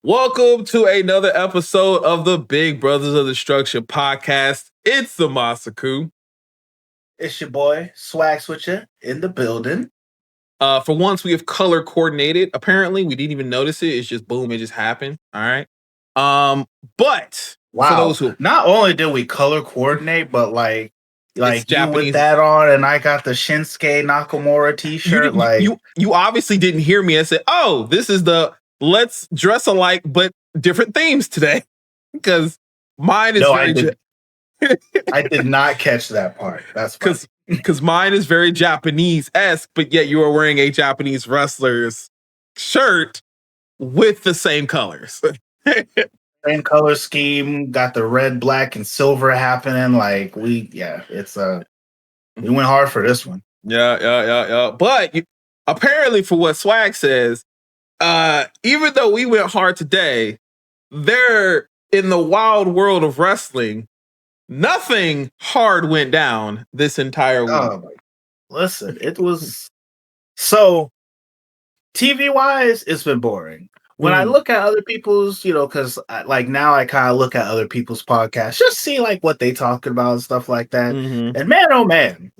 Welcome to another episode of the Big Brothers of Destruction podcast. It's the Masaku. It's your boy, Swag Switcher, in the building. For once, we have color coordinated. Apparently, we didn't even notice it. It's just boom, it just happened. All right. But wow, for those who not only did we color coordinate, but like you Japanese with that on, and I got the Shinsuke Nakamura T-shirt. You obviously didn't hear me. I said, "Oh, this is the let's dress alike, but different themes today," because mine is I did not catch that part. That's because mine is very Japanese-esque, but yet you are wearing a Japanese wrestler's shirt with the same colors. Same color scheme, got the red, black, and silver happening. We went hard for this one. Yeah. But apparently, for what Swag says, even though we went hard today, there in the wild world of wrestling, nothing hard went down this entire week. Listen, it was so TV-wise, it's been boring. When I look at other people's, because now I kind of look at other people's podcasts, just see what they talking about and stuff like that. Mm-hmm. And man, oh man,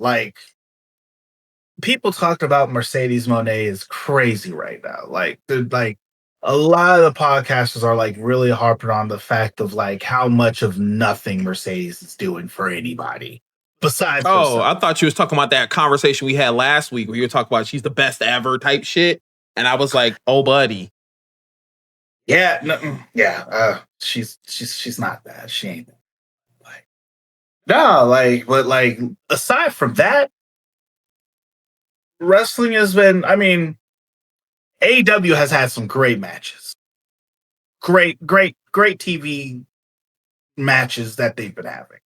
people talked about Mercedes Moné is crazy right now. A lot of the podcasters are really harping on the fact of how much of nothing Mercedes is doing for anybody besides. Oh, I thought you was talking about that conversation we had last week where you were talking about she's the best ever type shit, and I was like, oh, buddy. Yeah, she's not bad. She ain't but aside from that, wrestling has been. I mean, AEW has had some great matches, great TV matches that they've been having.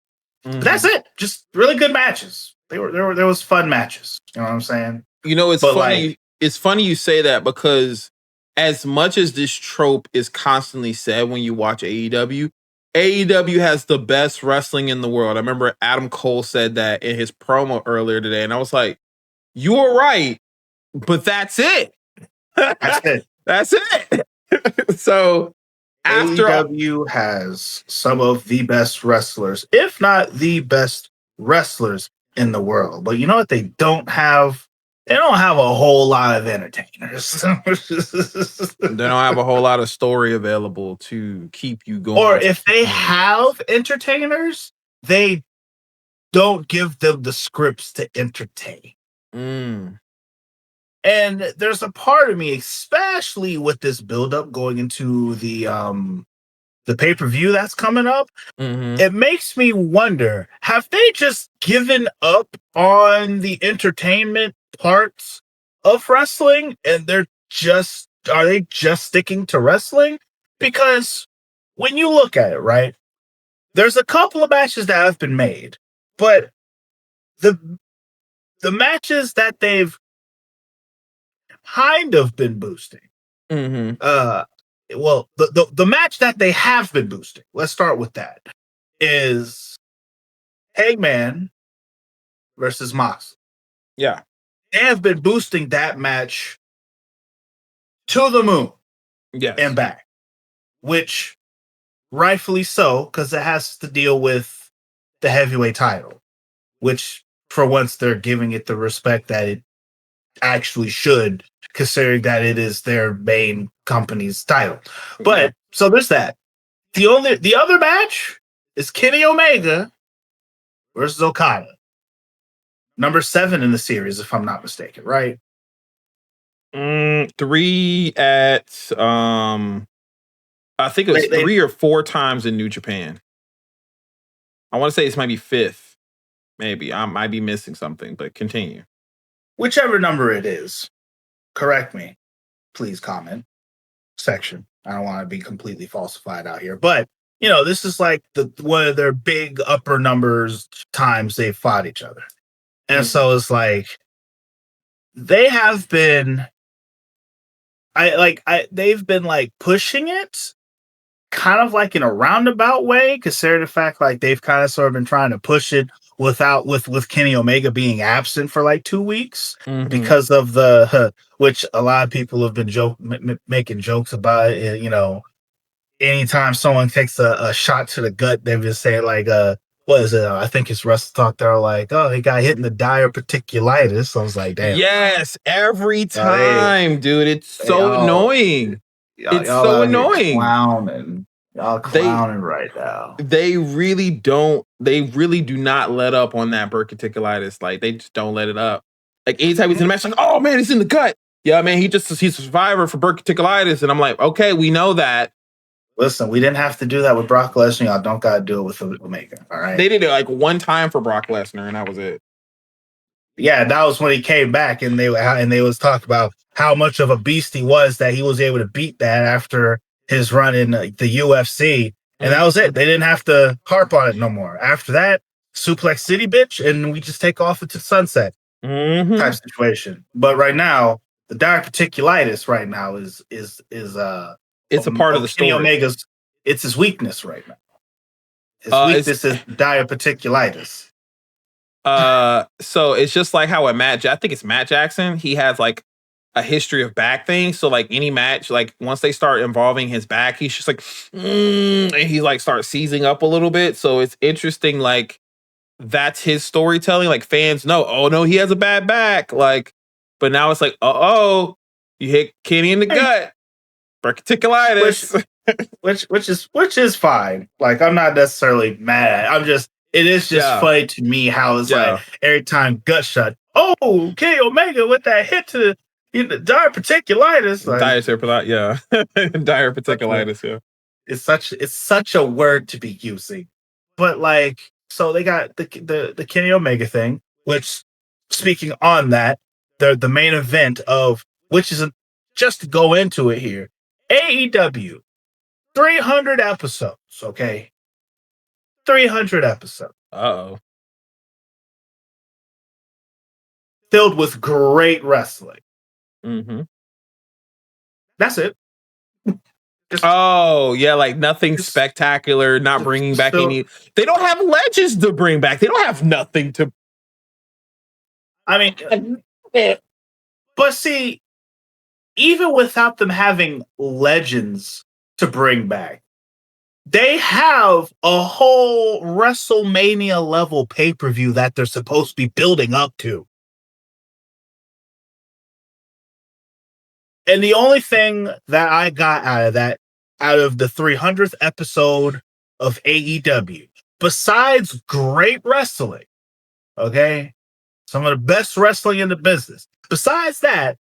Mm-hmm. But that's it. Just really good matches. There was fun matches. You know what I'm saying? It's funny. It's funny you say that because as much as this trope is constantly said when you watch AEW has the best wrestling in the world. I remember Adam Cole said that in his promo earlier today, and I was like, you were right, but that's it. That's it. That's it. So after AEW has some of the best wrestlers, if not the best wrestlers in the world. But you know what they don't have? They don't have a whole lot of entertainers. They don't have a whole lot of story available to keep you going. Or if they have entertainers, they don't give them the scripts to entertain. Mm. And there's a part of me, especially with this buildup going into the pay-per-view that's coming up, it makes me wonder, have they just given up on the entertainment parts of wrestling and are they just sticking to wrestling? Because when you look at it, right, there's a couple of matches that have been made, but the matches that they've kind of been boosting, the match that they have been boosting, let's start with that, is Hangman versus Moxley. Yeah. They have been boosting that match to the moon, and back, which rightfully so, because it has to deal with the heavyweight title, which for once they're giving it the respect that it actually should, considering that it is their main company's title. But so there's that. The other match is Kenny Omega versus Okada. Number 7 in the series, if I'm not mistaken, right? 3 at I think it was 3 or 4 times in New Japan. I want to say this might be 5th. Maybe I might be missing something, but continue. Whichever number it is, correct me, please. Comment section. I don't want to be completely falsified out here, but this is one of their big upper numbers times they fought each other. And so it's they have been, they've been pushing it kind of in a roundabout way, considering the fact they've kind of sort of been trying to push it with Kenny Omega being absent for 2 weeks because of which a lot of people have been making jokes about it, anytime someone takes a shot to the gut, they just say like, what is it? I think it's Wrestle Talk. They're like, oh, he got hit in the diverticulitis. I was like, damn. Yes, every time, dude. It's so annoying. It's so annoying. Y'all clowning right now. They really do not let up on that diverticulitis. Like, they just don't let it up. Like, anytime he's in a match, like, oh man, it's in the gut. Yeah, man, he's a survivor for diverticulitis. And I'm like, okay, we know that. Listen, we didn't have to do that with Brock Lesnar. Y'all don't got to do it with Omega. All right. They did it like one time for Brock Lesnar, and that was it. Yeah, that was when he came back, and they was talking about how much of a beast he was, that he was able to beat that after his run in the UFC, and that was it. They didn't have to harp on it no more. After that, Suplex City, bitch, and we just take off into sunset type situation. But right now, the diverticulitis right now is it's a part of the story. Omega's, it's his weakness right now. His weakness is diverticulitis. So it's just like how I think it's Matt Jackson. He has like a history of back things. So like any match, like once they start involving his back, he's just like, and he like starts seizing up a little bit. So it's interesting. Like that's his storytelling. Like fans know, oh no, he has a bad back. Like, but now it's like, you hit Kenny in the gut. Diverticulitis, which is fine. Like I'm not necessarily mad. It is just funny to me how it's like every time gut shot. Oh, Kenny Omega with that hit to the diverticulitis. Like, diverticulitis. Yeah, it's such a word to be using. But like, so they got the Kenny Omega thing. Which, speaking on that, the main event of which is just to go into it here. AEW, 300 episodes, okay? 300 episodes. Uh-oh. Filled with great wrestling. Mm-hmm. That's it. Like nothing spectacular, not bringing back any... They don't have legends to bring back. They don't have nothing to... I mean... But see... Even without them having legends to bring back, they have a whole WrestleMania level pay-per-view that they're supposed to be building up to. And the only thing that I got out of the 300th episode of AEW, besides great wrestling, okay, some of the best wrestling in the business, besides that,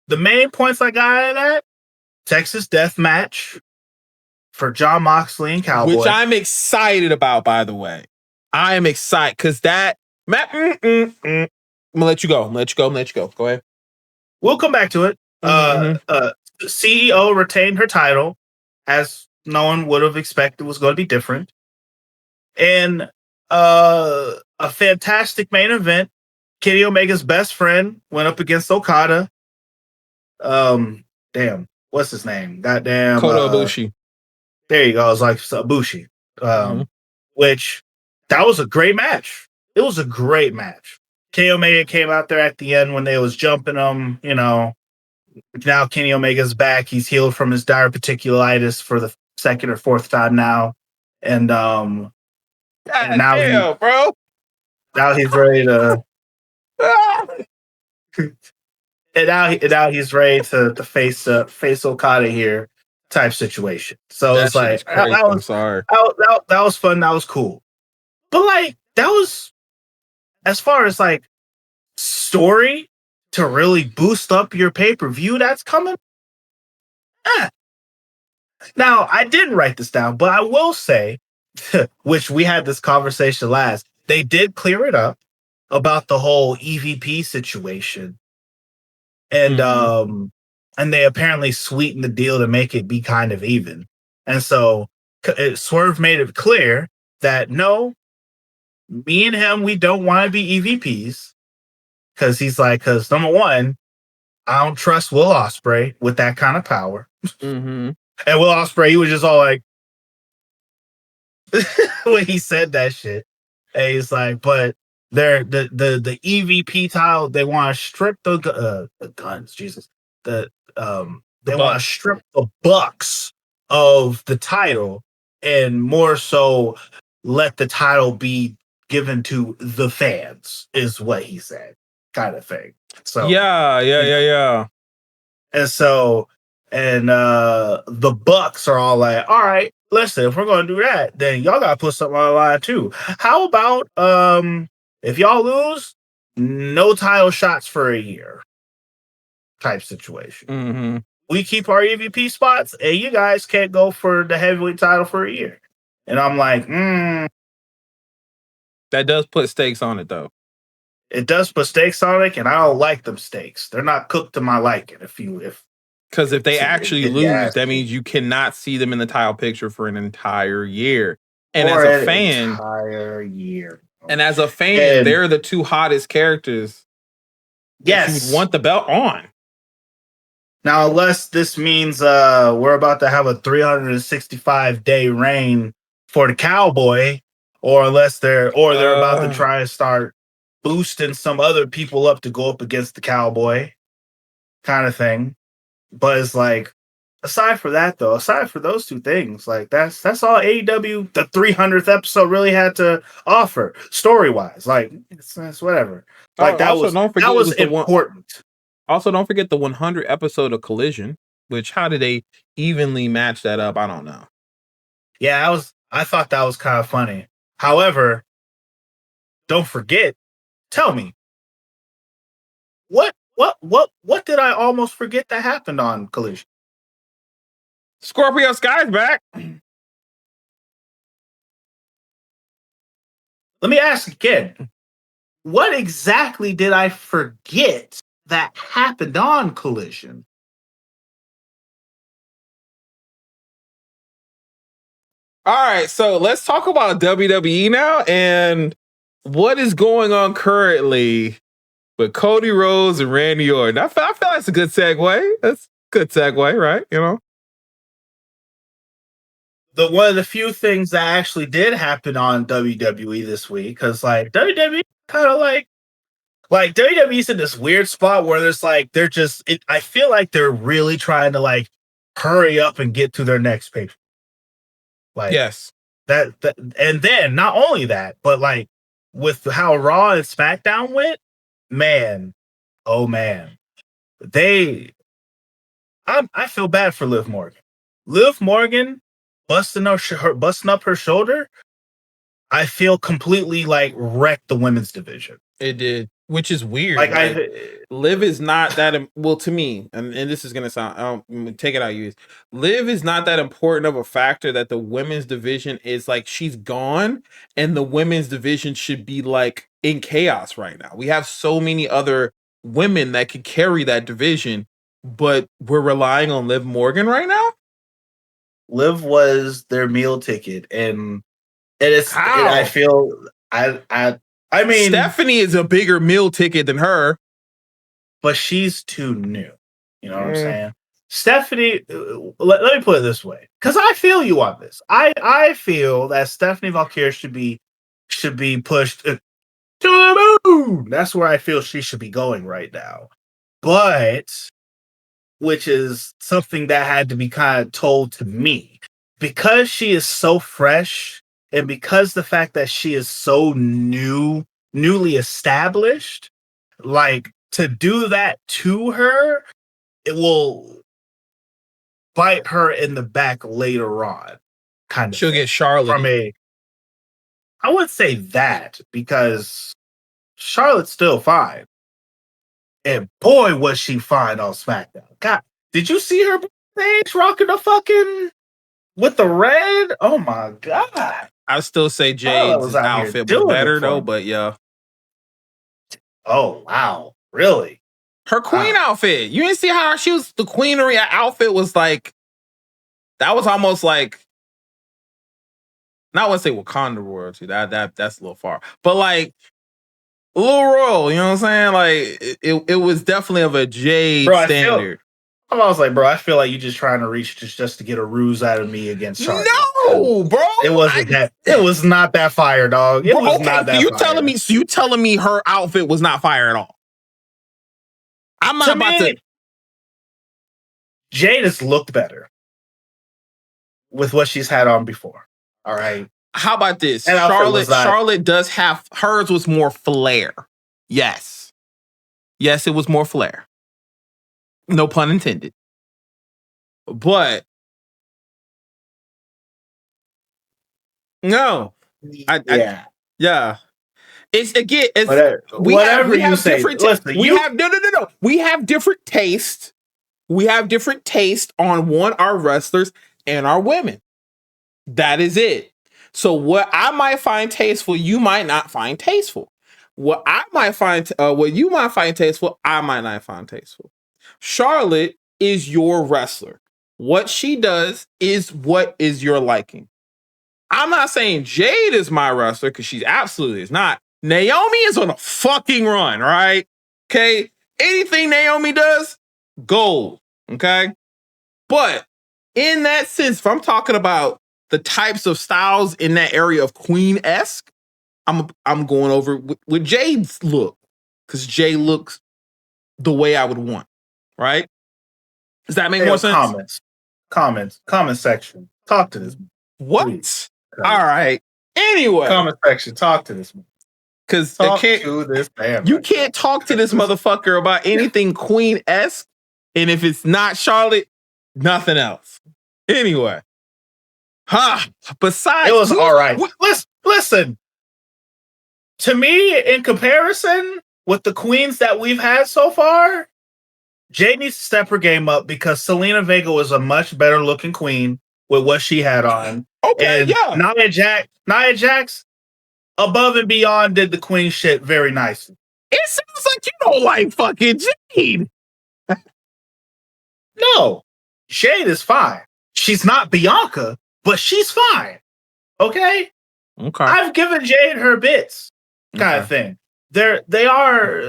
the main points I got out of that, Texas Death Match for Jon Moxley and Cowboy. Which I'm excited about, by the way. I am excited because that... I'm going to let you go. Go ahead. We'll come back to it. CEO retained her title, as no one would have expected was going to be different. And a fantastic main event. Kenny Omega's best friend went up against Okada. Damn, what's his name? Goddamn, Kota Ibushi. There you go. It's like Ibushi. Which that was a great match. It was a great match. Kenny Omega came out there at the end when they was jumping him. You know, now Kenny Omega's back. He's healed from his diverticulitis for the second or fourth time now, and now he's ready to. And now he's ready to face Okada here type situation. So it's like that was fun. That was cool. But like that was as far as like story to really boost up your pay-per-view that's coming. Now I didn't write this down, but I will say, which we had this conversation last, they did clear it up about the whole EVP situation. And they apparently sweetened the deal to make it be kind of even. And so Swerve made it clear that no, me and him, we don't want to be EVPs. Because number one, I don't trust Will Ospreay with that kind of power. And Will Ospreay, he was just all like, when he said that shit. And he's like, but the EVP title, they want to strip the guns, Jesus. They want to strip the Bucks of the title and more so let the title be given to the fans is what he said, kind of thing. So yeah. And so the Bucks are all like, all right, listen, if we're gonna do that, then y'all gotta put something on the line too. How about if y'all lose, no title shots for a year type situation. Mm-hmm. We keep our EVP spots, and you guys can't go for the heavyweight title for a year. And I'm like, that does put stakes on it, though. It does put stakes on it, and I don't like them steaks. They're not cooked to my liking. Because if they actually lose, that means you cannot see them in the title picture for an entire year. And as a fan, entire year. And as a fan, they're the two hottest characters. Yes, you would want the belt on. Now, unless this means we're about to have a 365-day reign for the Cowboy, or unless they're about to try and start boosting some other people up to go up against the Cowboy, kind of thing. But it's like, aside for those two things, like that's all AEW the 300th episode really had to offer story wise. Like it's whatever. Like that was important. Also, don't forget the 100 episode of Collision, which how did they evenly match that up? I don't know. Yeah, I thought that was kind of funny. However, don't forget, tell me, what did I almost forget that happened on Collision? Scorpio Sky's back. Let me ask again. What exactly did I forget that happened on Collision? All right, so let's talk about WWE now and what is going on currently with Cody Rhodes and Randy Orton. I feel that's a good segue. That's a good segue, right? You know, one of the few things that actually did happen on WWE this week, because like WWE kind of like WWE's in this weird spot where there's like I feel like they're really trying to like hurry up and get to their next pay. Like yes, that and then not only that, but like with how Raw and SmackDown went, man, oh man, I feel bad for Liv Morgan. Liv Morgan busting up her shoulder, I feel completely like wrecked the women's division. It did, which is weird. Like Liv is not that well to me, and this is gonna sound. Take it out, you. Liv is not that important of a factor that the women's division is like she's gone, and the women's division should be like in chaos right now. We have so many other women that could carry that division, but we're relying on Liv Morgan right now. Liv was their meal ticket, and I feel I mean, Stephanie is a bigger meal ticket than her, but she's too new. You know what I'm saying? Stephanie, let me put it this way, because I feel you on this. I feel that Stephanie Valkyrie should be pushed to the moon. That's where I feel she should be going right now. But which is something that had to be kind of told to me, because she is so fresh. And because the fact that she is so newly established, like to do that to her, it will bite her in the back later on. Kind of. She'll get Charlotte. I would say that, because Charlotte's still fine. And boy, was she fine on SmackDown. God, did you see her backstage rocking the fucking with the red? Oh my God. I still say Jade's outfit was better though, but yeah. Oh wow, really? Her queen outfit. You didn't see how she was the queenery outfit was like. That was almost like. Not want to say Wakanda royalty. That's a little far, but like a little royal. You know what I'm saying? Like it was definitely of a Jade standard. I was like, bro, I feel like you're just trying to reach just to get a ruse out of me against Charlotte. No, bro. It wasn't that. It was not that fire, dog. It was not that fire. So you telling me her outfit was not fire at all? I'm not about to. Jade has looked better. with what she's had on before. All right. How about this? Charlotte does have hers was more flair. Yes, it was more flair. No pun intended. But no, yeah. It's again. It's whatever you say. Listen, We have different tastes. We have different taste on our wrestlers and our women. That is it. So what I might find tasteful, you might not find tasteful. What you might find tasteful, I might not find tasteful. Charlotte is your wrestler. What she does is what is your liking. I'm not saying Jade is my wrestler because she absolutely is not. Naomi is on a fucking run, right? Okay. Anything Naomi does, gold. Okay. But in that sense, if I'm talking about the types of styles in that area of Queen-esque, I'm going over with Jade's look because Jade looks the way I would want, right? Does that make more sense? Comment section. Talk to this. What? Please. All right. Anyway, comment section. Talk to this. Because you can't talk to this motherfucker about anything Queen-esque, and if it's not Charlotte, nothing else. Anyway. Besides, it was all right. Listen. To me, in comparison with the queens that we've had so far, Jade needs to step her game up because Selena Vega was a much better looking queen with what she had on. Okay, and Nia Jax, above and beyond, did the queen shit very nicely. It sounds like you don't like fucking Jade. No, Jade is fine. She's not Bianca, but she's fine. Okay. I've given Jade her bits, kind of thing. They are.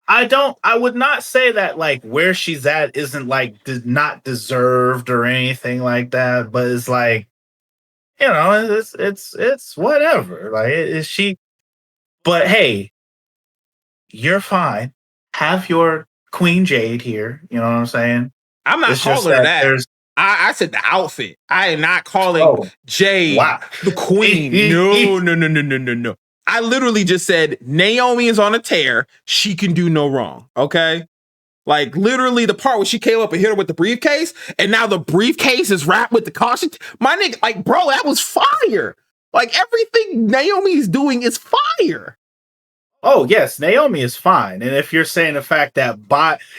I would not say that like where she's at isn't like not deserved or anything like that, but it's like, you know, it's whatever. Like is she? But hey, you're fine. Have your Queen Jade here. You know what I'm saying? I'm not calling her that. I said the outfit. I am not calling Jade the queen. No. I literally just said Naomi is on a tear. She can do no wrong. Okay. Like literally the part where she came up and hit her with the briefcase and now the briefcase is wrapped with the caution. My nigga, like, bro, that was fire. Like everything Naomi's doing is fire. Oh yes, Naomi is fine. And if you're saying the fact that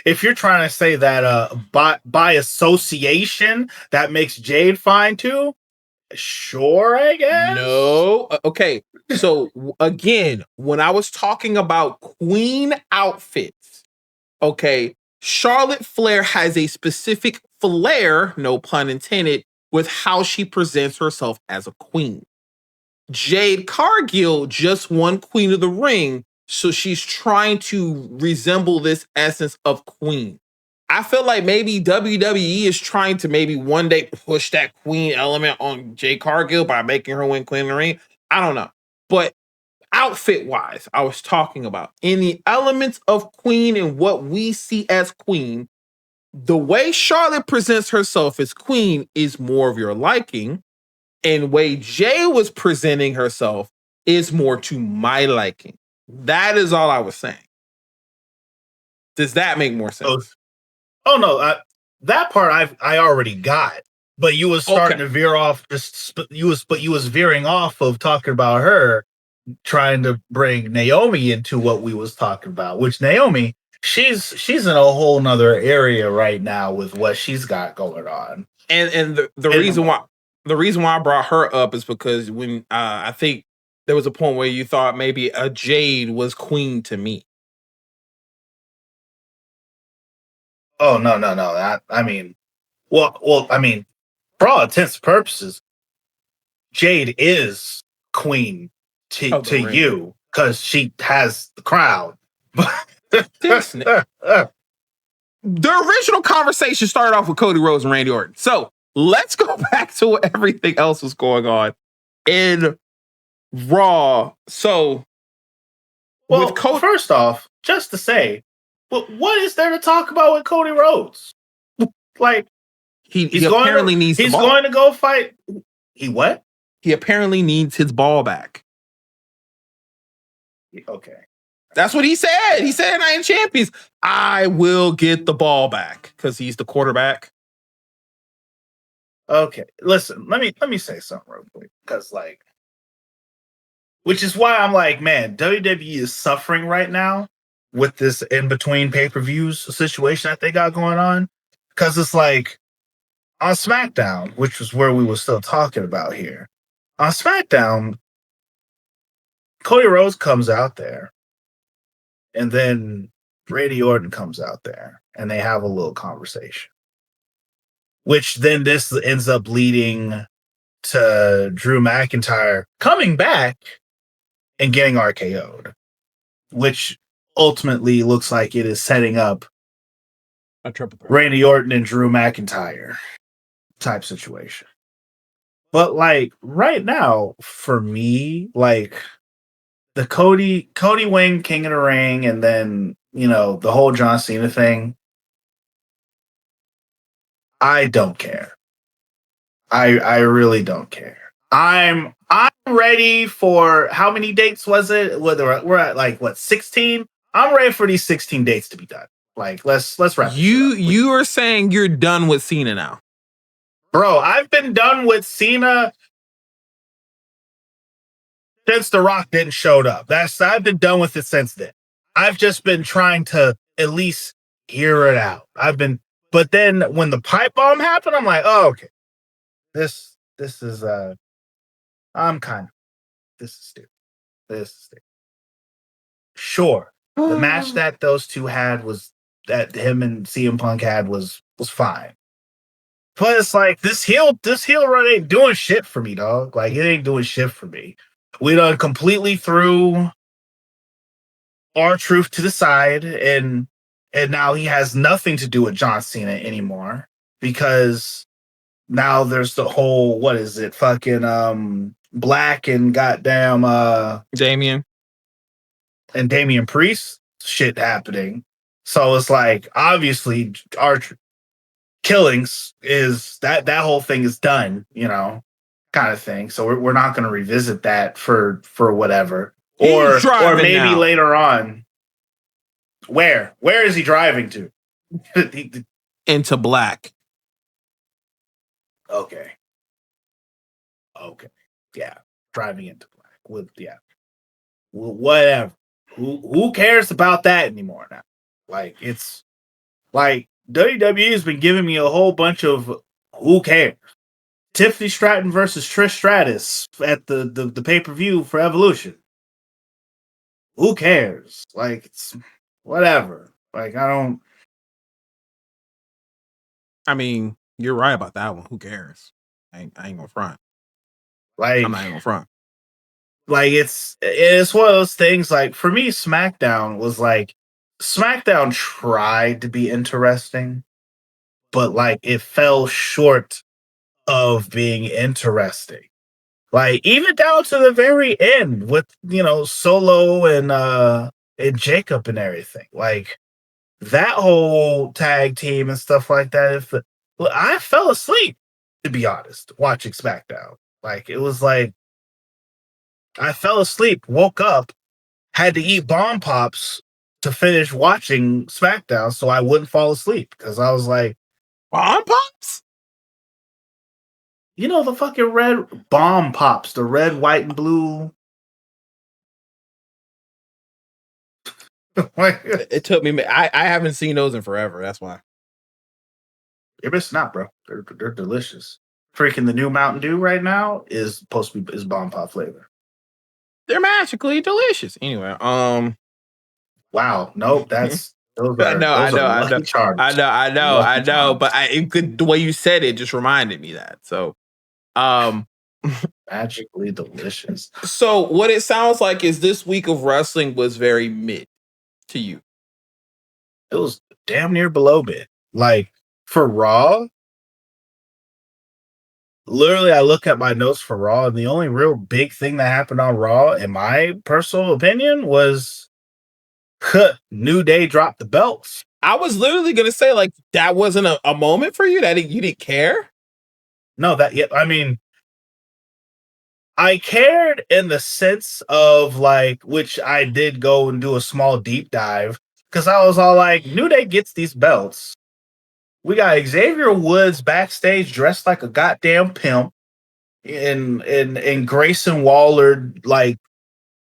if you're trying to say that by association that makes Jade fine too, sure, I guess. No. Okay. So again, when I was talking about queen outfits, okay, Charlotte Flair has a specific flair, no pun intended, with how she presents herself as a queen. Jade Cargill just won Queen of the Ring, so she's trying to resemble this essence of queen. I feel like maybe WWE is trying to maybe one day push that queen element on Jade Cargill by making her win Queen of the Ring. I don't know. But outfit-wise, I was talking about in the elements of queen and what we see as queen, the way Charlotte presents herself as queen is more of your liking. And way Jay was presenting herself is more to my liking. That is all I was saying. Does that make more sense? Oh no, that part I already got. But you was starting to veer off. You was veering off of talking about her, trying to bring Naomi into what we was talking about. Which Naomi, she's in a whole nother area right now with what she's got going on. And the reason why I brought her up is because when I think there was a point where you thought maybe a Jade was queen to me. Oh no. I mean, for all intents and purposes, Jade is queen to you because she has the crowd. The original conversation started off with Cody Rhodes and Randy Orton. So let's go back to what everything else was going on in Raw. So, first off, just to say, what is there to talk about with Cody Rhodes? Like, He apparently needs the ball. He's going to go fight. He what? He apparently needs his ball back. Okay. That's what he said. He said, "Night of Champions, I will get the ball back," because he's the quarterback. Okay, listen. Let me say something real quick, because which is why I'm like, man, WWE is suffering right now with this in between pay-per-views situation that they got going on, because it's like on SmackDown, which was where we were still talking about here. On SmackDown, Cody Rhodes comes out there, and then Randy Orton comes out there, and they have a little conversation. Which then this ends up leading to Drew McIntyre coming back and getting RKO'd, which ultimately looks like it is setting up a triple threat. Randy Orton and Drew McIntyre type situation. But right now, for me, the Cody win King of the Ring, and then the whole John Cena thing, I don't care. I really don't care. I'm ready for, how many dates was it? Whether we're at 16? I'm ready for these 16 dates to be done. Let's wrap. You are saying you're done with Cena now, bro? I've been done with Cena since The Rock didn't showed up. I've been done with it since then. I've just been trying to at least hear it out. But then when the pipe bomb happened, I'm like, oh, okay. This is this is stupid. This is stupid. Sure. The match that those two had that him and CM Punk had was fine. But it's like this heel run ain't doing shit for me, dog. It ain't doing shit for me. We done completely threw R-Truth to the side, and now he has nothing to do with John Cena anymore, because now there's the whole, what is it, fucking Black and goddamn Damian Priest shit happening. So it's like, obviously our killings is that whole thing is done, kind of thing. So we're not going to revisit that for whatever. Or maybe now. Later on. Where is he driving to? Into Black. Okay. Yeah. Driving into Black. Whatever. Who cares about that anymore now? It's like WWE has been giving me a whole bunch of who cares. Tiffany Stratton versus Trish Stratus at the pay-per-view for Evolution. Who cares? It's whatever. I mean, you're right about that one. Who cares? I ain't gonna front. I'm not gonna front. It's one of those things. For me, SmackDown was SmackDown tried to be interesting, but it fell short of being interesting. Even down to the very end with Solo and Jacob and everything. That whole tag team and stuff like that. I fell asleep, to be honest, watching SmackDown. It was I fell asleep, woke up, had to eat bomb pops to finish watching SmackDown so I wouldn't fall asleep, because I was like, bomb pops? The fucking red bomb pops, the red, white, and blue. It took me. I haven't seen those in forever. That's why. You're missing out, bro. They're delicious. Freaking the new Mountain Dew right now is supposed to be bomb pop flavor. They're magically delicious. Anyway, wow, nope, that's those are, I know. Charms. But the way you said it just reminded me that. So, magically delicious. So what it sounds like is this week of wrestling was very mid to you. It was damn near below mid. For Raw, literally, I look at my notes for Raw, and the only real big thing that happened on Raw, in my personal opinion, was New Day dropped the belts. I was literally gonna say, like, that wasn't a moment for you, that you didn't care. No, I mean, I cared in the sense of like, which I did go and do a small deep dive because I was all like, New Day gets these belts. We got Xavier Woods backstage dressed like a goddamn pimp, and Grayson Waller like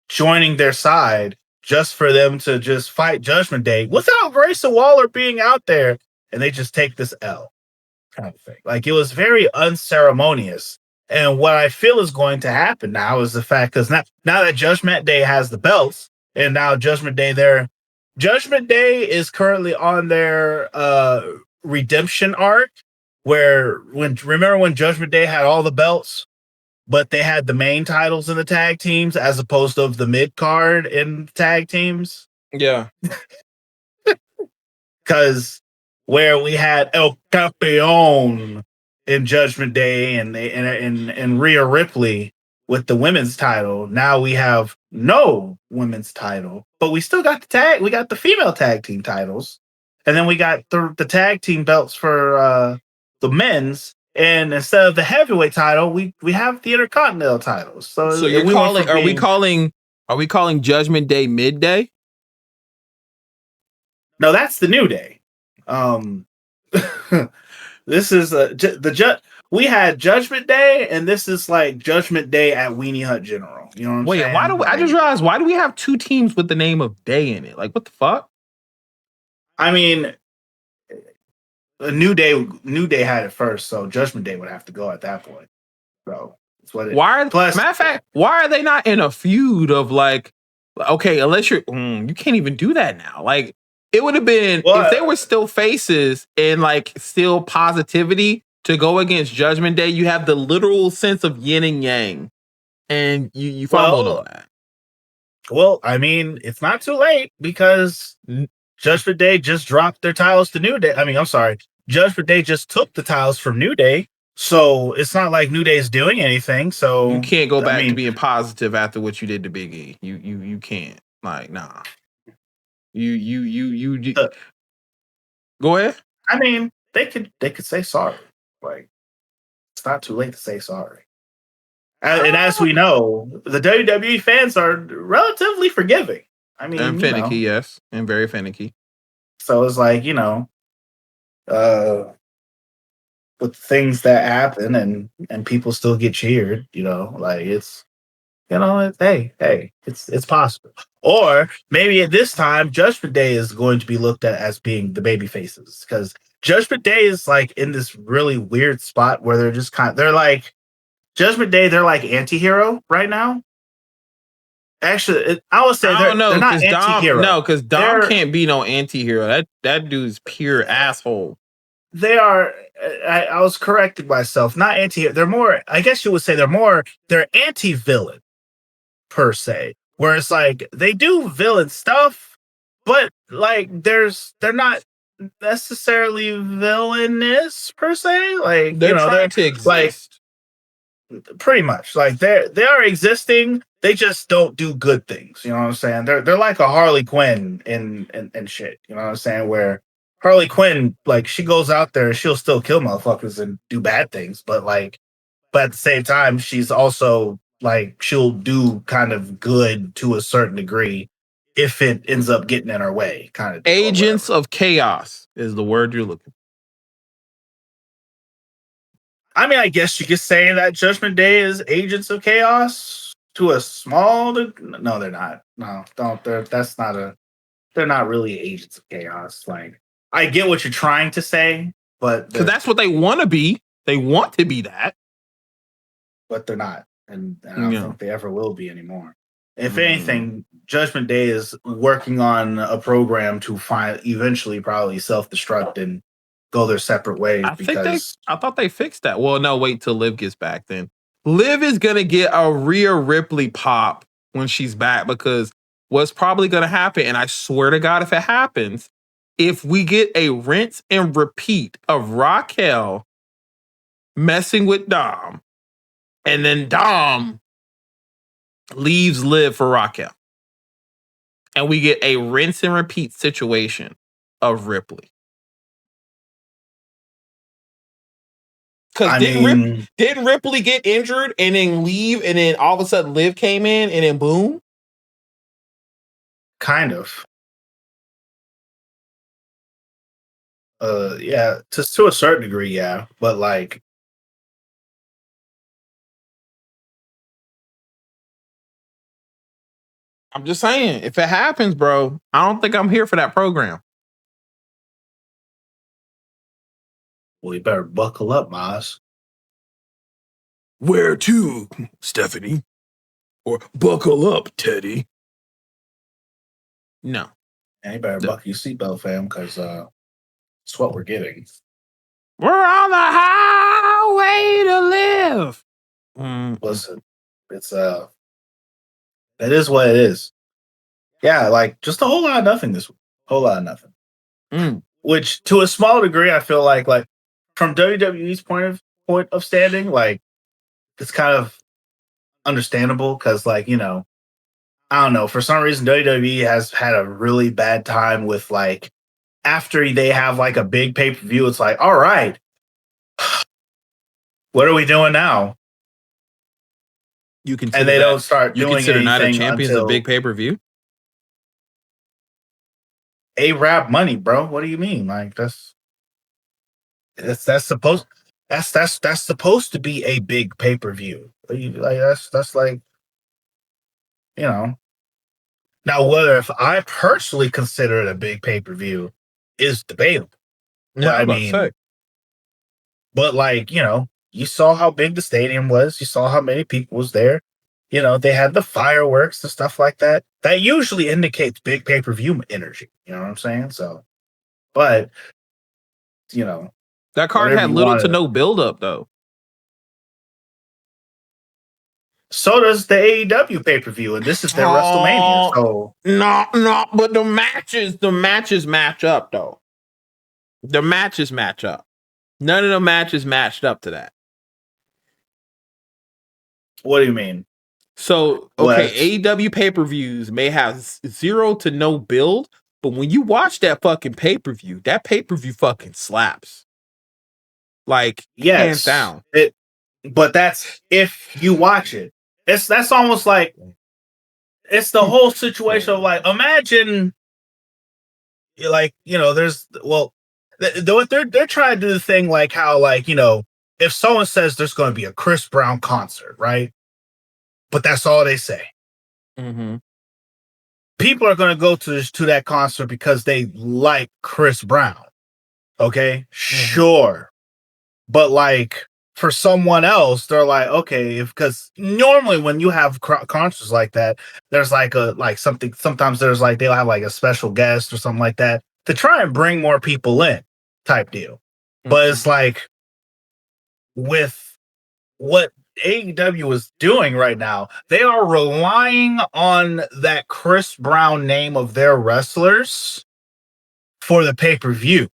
joining their side just for them to just fight Judgment Day without Grayson Waller being out there, and they just take this L kind of thing. Like, it was very unceremonious. And what I feel is going to happen now is the fact, because now that Judgment Day has the belts, and now Judgment Day is currently on their redemption arc, where remember when Judgment Day had all the belts, but they had the main titles in the tag teams as opposed to the mid card in tag teams. Yeah. Because where we had El Campeon in Judgment Day and Rhea Ripley with the women's title, now we have no women's title, but we still got we got the female tag team titles, and then we got the tag team belts for the men's. And instead of the heavyweight title, we have the Intercontinental titles. So you're calling? Are we calling Judgment Day midday? No, that's the New Day. This is we had Judgment Day, and this is like Judgment Day at Weenie Hut General. You know what I'm saying? Wait, I just realized, why do we have two teams with the name of Day in it? Like, what the fuck? I mean, New Day had it first, so Judgment Day would have to go at that point. So that's what it. Matter of fact, why are they not in a feud of like, okay, unless you can't even do that now. Like, it would have been, if they were still faces and like still positivity to go against Judgment Day, you have the literal sense of yin and yang, and you fumbled on that. Well, I mean, it's not too late because Judgment Day just dropped their titles to New Day. I mean, I'm sorry, Judgment Day just took the titles from New Day, so it's not like New Day is doing anything. So you can't go back to being positive after what you did to Big E. You can't. Like, nah. You go ahead. I mean, they could say sorry. Like, it's not too late to say sorry. And as we know, the WWE fans are relatively forgiving. I mean, and finicky, yes, and very finicky. So it's like, with things that happen and people still get cheered, like it's, it's possible. Or maybe at this time, Judgment Day is going to be looked at as being the baby faces, because Judgment Day is like in this really weird spot where they're just they're like Judgment Day, they're like anti-hero right now. Actually, I would say they're not anti-hero. No, because Dom can't be no anti-hero. That dude's pure asshole. They are. I was correcting myself. Not anti-hero. They're more. I guess you would say they're anti-villain per se. Where it's like they do villain stuff, but like they're not necessarily villainous per se. Like they're trying to exist. Like, pretty much, like they are existing. They just don't do good things. You know what I'm saying? They're like a Harley Quinn and shit. You know what I'm saying? Where Harley Quinn, like, she goes out there, she'll still kill motherfuckers and do bad things, but at the same time, she's also like, she'll do kind of good to a certain degree if it ends up getting in her way. Kind of agents of chaos is the word you're looking for. I mean, I guess you could say that Judgment Day is agents of chaos to a small. No, they're not. No, don't. They're not really agents of chaos. Like, I get what you're trying to say, but because that's what they want to be. They want to be that, but they're not, and I don't think they ever will be anymore. If anything, Judgment Day is working on a program to eventually probably self-destruct and go their separate ways. I thought they fixed that. Well, no, wait till Liv gets back then. Liv is going to get a Rhea Ripley pop when she's back, because what's probably going to happen, and I swear to God, if it happens, if we get a rinse and repeat of Raquel messing with Dom, and then Dom leaves Liv for Raquel, and we get a rinse and repeat situation of Ripley. Because didn't Ripley get injured and then leave, and then all of a sudden Liv came in, and then boom? Kind of. Yeah, to a certain degree, yeah. But like, I'm just saying, if it happens, bro, I don't think I'm here for that program. Well, you better buckle up, Maz. Where to, Stephanie? Or buckle up, Teddy. No. And you better buckle your seatbelt, fam, because it's what we're getting. We're on the highway to live. Listen, it's it is what it is. Yeah, like just a whole lot of nothing this week. Whole lot of nothing. Which to a small degree, I feel like from WWE's point of standing, like it's kind of understandable because, like, you know, I don't know, for some reason WWE has had a really bad time with, like, after they have like a big pay-per-view, it's like, all right, what are we doing now? And they don't start doing anything. You consider Night of Champions a big pay-per-view? A-Rap money, bro. What do you mean? Like that's supposed to be a big pay-per-view. Like that's like, you know. Now, whether if I personally consider it a big pay-per-view is debatable. Yeah, I mean, but like, you know, you saw how big the stadium was. You saw how many people was there. You know, they had the fireworks and stuff like that. That usually indicates big pay-per-view energy. You know what I'm saying? So, but, you know. That card had little to no build-up, though. So does the AEW pay-per-view, and this is their WrestleMania. So no, but the matches match up, though. The matches match up. None of the matches matched up to that. What do you mean? So, okay, AEW pay-per-views may have zero to no build, but when you watch that fucking pay-per-view fucking slaps. Like, hands down. But that's if you watch it. That's almost like it's the whole situation of like, imagine, like, you know, they're trying to do the thing like how, like, you know, if someone says there's going to be a Chris Brown concert, right? But that's all they say. Mm-hmm. People are going to go to that concert because they like Chris Brown. Okay, sure, but like for someone else, they're like, okay, because normally when you have concerts like that, there's like something. Sometimes there's like they'll have like a special guest or something like that to try and bring more people in, type deal. But it's like with what AEW is doing right now, they are relying on that Chris Brown name of their wrestlers for the pay-per-view.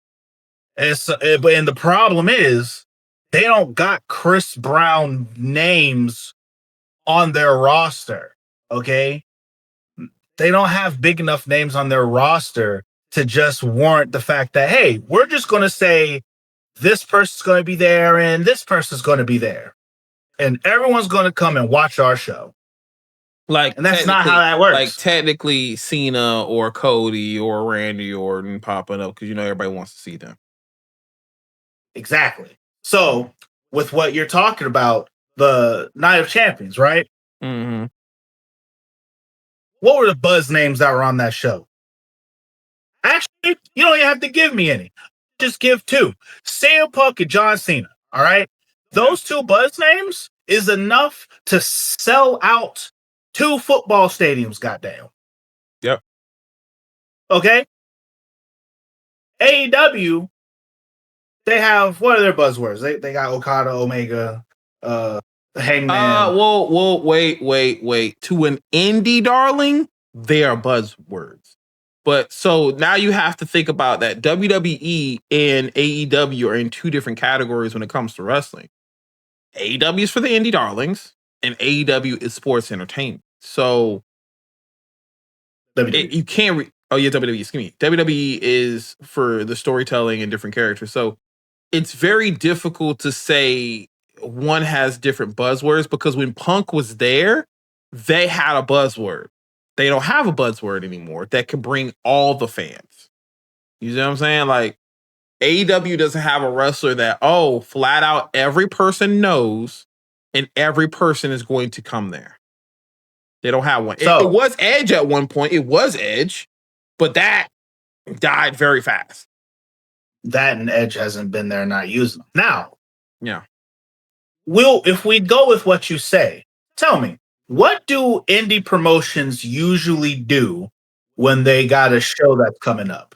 And the problem is they don't got Chris Brown names on their roster. Okay. They don't have big enough names on their roster to just warrant the fact that, hey, we're just going to say this person's going to be there and this person's going to be there. And everyone's going to come and watch our show. Like, and that's not how that works. Like, technically, Cena or Cody or Randy Orton popping up because, you know, everybody wants to see them. Exactly. So, with what you're talking about, the Night of Champions, right? Mm-hmm. What were the buzz names that were on that show? Actually, you don't even have to give me any. Just give two. CM Punk and John Cena. All right? Those two buzz names is enough to sell out 2 football stadiums, goddamn. Yep. Okay? AEW, they have, what are their buzzwords? They got Okada, Omega, Hangman. Whoa, wait. To an indie darling, they are buzzwords. But so now you have to think about that WWE and AEW are in 2 different categories when it comes to wrestling. AEW is for the indie darlings, and AEW is sports entertainment. So you can't Oh yeah, WWE. Excuse me. WWE is for the storytelling and different characters. So it's very difficult to say one has different buzzwords because when Punk was there, they had a buzzword. They don't have a buzzword anymore that can bring all the fans. You see what I'm saying? Like AEW doesn't have a wrestler that, flat out every person knows and every person is going to come there. They don't have one. So, it was Edge at one point. It was Edge, but that died very fast. That and Edge hasn't been there, not using them. Now, yeah. If we go with what you say, tell me, what do indie promotions usually do when they got a show that's coming up?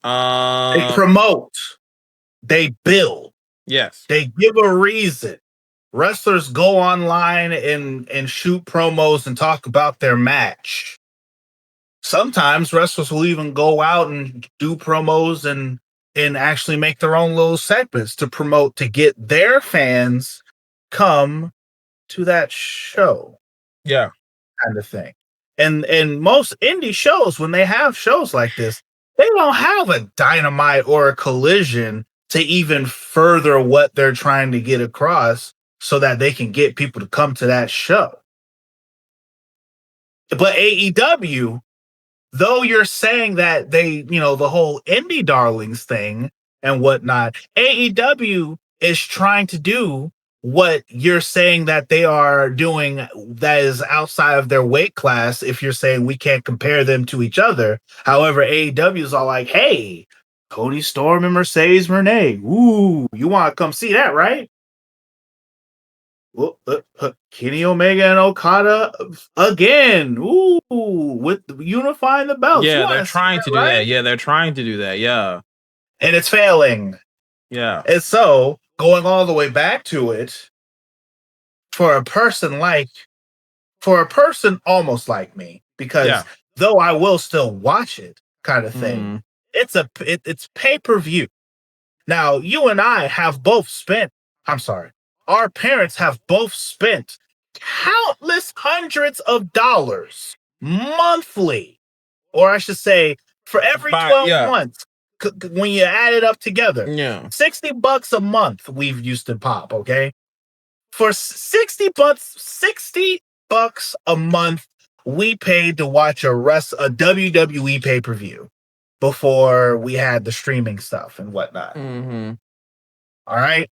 They promote. They build. Yes. They give a reason. Wrestlers go online and shoot promos and talk about their match. Sometimes wrestlers will even go out and do promos and actually make their own little segments to promote, to get their fans come to that show. Yeah. Kind of thing. And most indie shows, when they have shows like this, they don't have a Dynamite or a Collision to even further what they're trying to get across so that they can get people to come to that show. But AEW, though you're saying that they, the whole indie darlings thing and whatnot, AEW is trying to do what you're saying that they are doing that is outside of their weight class. If you're saying we can't compare them to each other, however, AEW is all like, hey, Tony Storm and Mercedes Moné, ooh, you want to come see that, right? Kenny Omega and Okada again. Ooh, with unifying the belts. Yeah, they're trying to do that. Yeah, they're trying to do that. Yeah. And it's failing. Yeah. And so, going all the way back to it, for a person almost like me, because though I will still watch it, kind of thing, it's pay-per-view. Now, you and I have both spent, our parents have both spent countless hundreds of dollars monthly, or I should say, for every 12 months, when you add it up together, $60 a month we've used to pop, okay? For $60 a month, we paid to watch a WWE pay-per-view before we had the streaming stuff and whatnot. Mm-hmm. All right.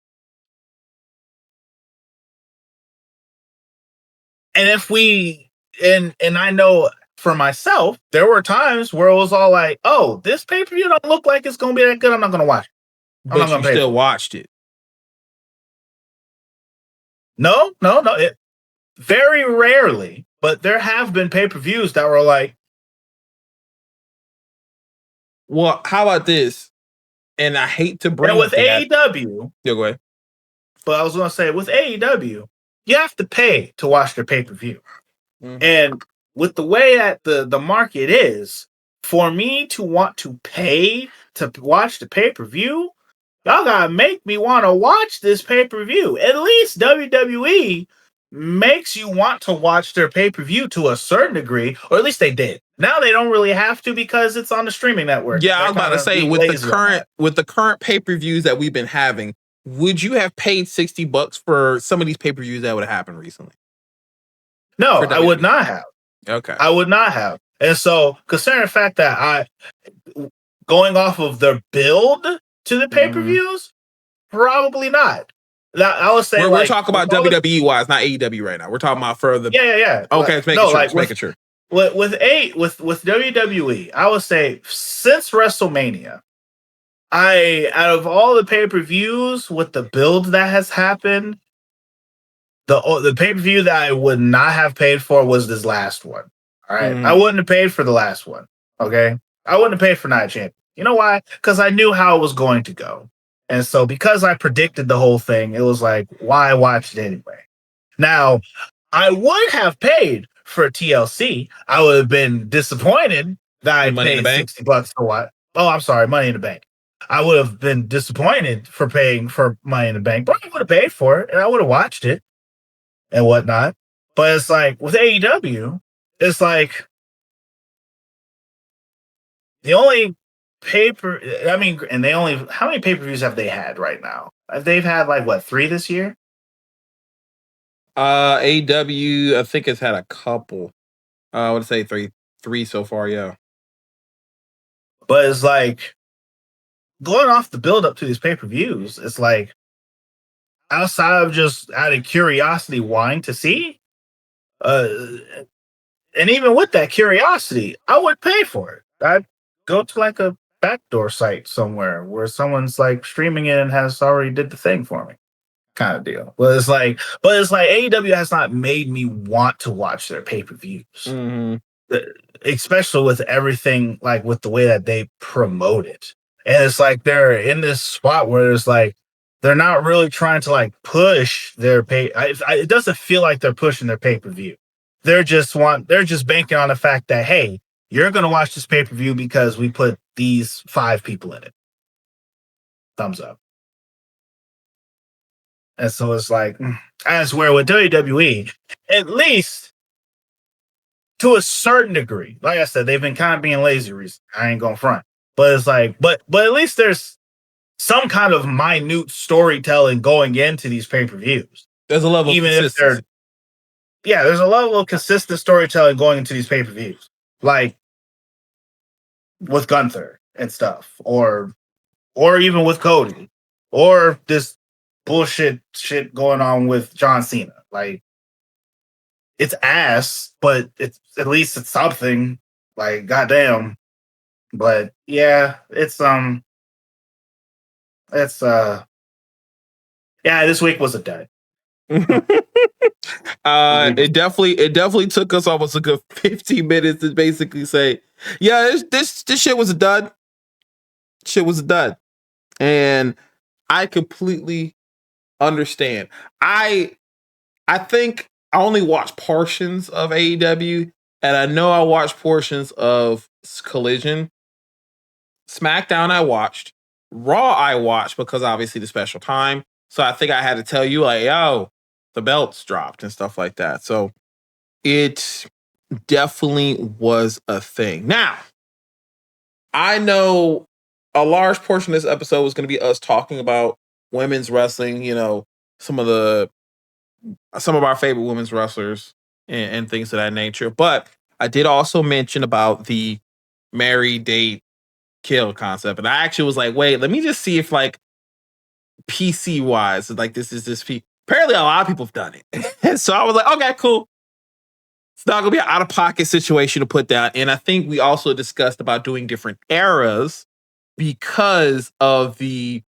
And if we, and I know for myself, there were times where it was all like, oh, this pay-per-view don't look like it's going to be that good. I'm not going to watch it. But you still watched it. No. It very rarely, but there have been pay-per-views that were like, well, how about this? And I hate to bring it with AEW. Yeah, go ahead. But I was going to say, with AEW, you have to pay to watch their pay-per-view. Mm-hmm. And with the way that the market is, for me to want to pay to watch the pay-per-view, y'all gotta make me want to watch this pay-per-view. At least WWE makes you want to watch their pay-per-view to a certain degree, or at least they did. Now they don't really have to because it's on the streaming network. Yeah, I was about to say, with the current pay-per-views that we've been having, would you have paid $60 for some of these pay-per-views that would have happened recently? No, I would not have. Okay. I would not have. And so, considering the fact that going off of their build to the pay-per-views, probably not. Now, I would say we're talking about WWE wise, not AEW right now. We're talking about further. Yeah. Okay, making sure. With WWE, I would say since WrestleMania, out of all the pay-per-views with the build that has happened, the pay-per-view that I would not have paid for was this last one. All right. I wouldn't have paid for the last one. Okay. I wouldn't have paid for Night Champion. You know why? Because I knew how it was going to go. And so because I predicted the whole thing, it was like, why watch it anyway? Now, I would have paid for TLC. I would have been disappointed that I paid $60 for what? Oh, I'm sorry, Money in the Bank. I would have been disappointed for paying for Money in the Bank, but I would have paid for it and I would have watched it and whatnot. But it's like with AEW, it's like the only paper. I mean, and they only how many pay-per-views have they had right now? They've had like what 3 this year? AEW, I think it's had a couple. I would say three so far. Yeah, but it's like going off the build up to these pay-per-views. It's like outside of just out of curiosity, wanting to see, and even with that curiosity, I would pay for it. I'd go to like a backdoor site somewhere where someone's like streaming it and has already did the thing for me, kind of deal. But it's like AEW has not made me want to watch their pay-per-views, especially with everything like with the way that they promote it. And it's like they're in this spot where it's like they're not really trying to like push their it doesn't feel like they're pushing their pay-per-view. They're just banking on the fact that, hey, you're going to watch this pay-per-view because we put these 5 people in it. Thumbs up. And so it's like, as where with WWE, at least to a certain degree, like I said, they've been kind of being lazy recently. I ain't going front. But it's like, but at least there's some kind of minute storytelling going into these pay-per-views. There's a level even of consistency. There's a level of consistent storytelling going into these pay-per-views. Like with Gunther and stuff, or even with Cody, or this bullshit shit going on with John Cena. Like, it's ass, but it's at least it's something. Like, goddamn. But yeah, this week was a dud. It definitely took us almost a good 15 minutes to basically say, yeah, this shit was a dud. Shit was a dud. And I completely understand. I think I only watched portions of AEW, and I know I watched portions of Collision. SmackDown I watched. Raw I watched because obviously the special time. So I think I had to tell you, like, yo, the belts dropped and stuff like that. So it definitely was a thing. Now, I know a large portion of this episode was going to be us talking about women's wrestling, some of our favorite women's wrestlers and things of that nature. But I did also mention about the marry, date, kill concept. And I actually was like, wait, let me just see if like PC wise, like this. Apparently a lot of people have done it. And so I was like, okay, cool. It's not gonna be an out-of-pocket situation to put down. And I think we also discussed about doing different eras because of the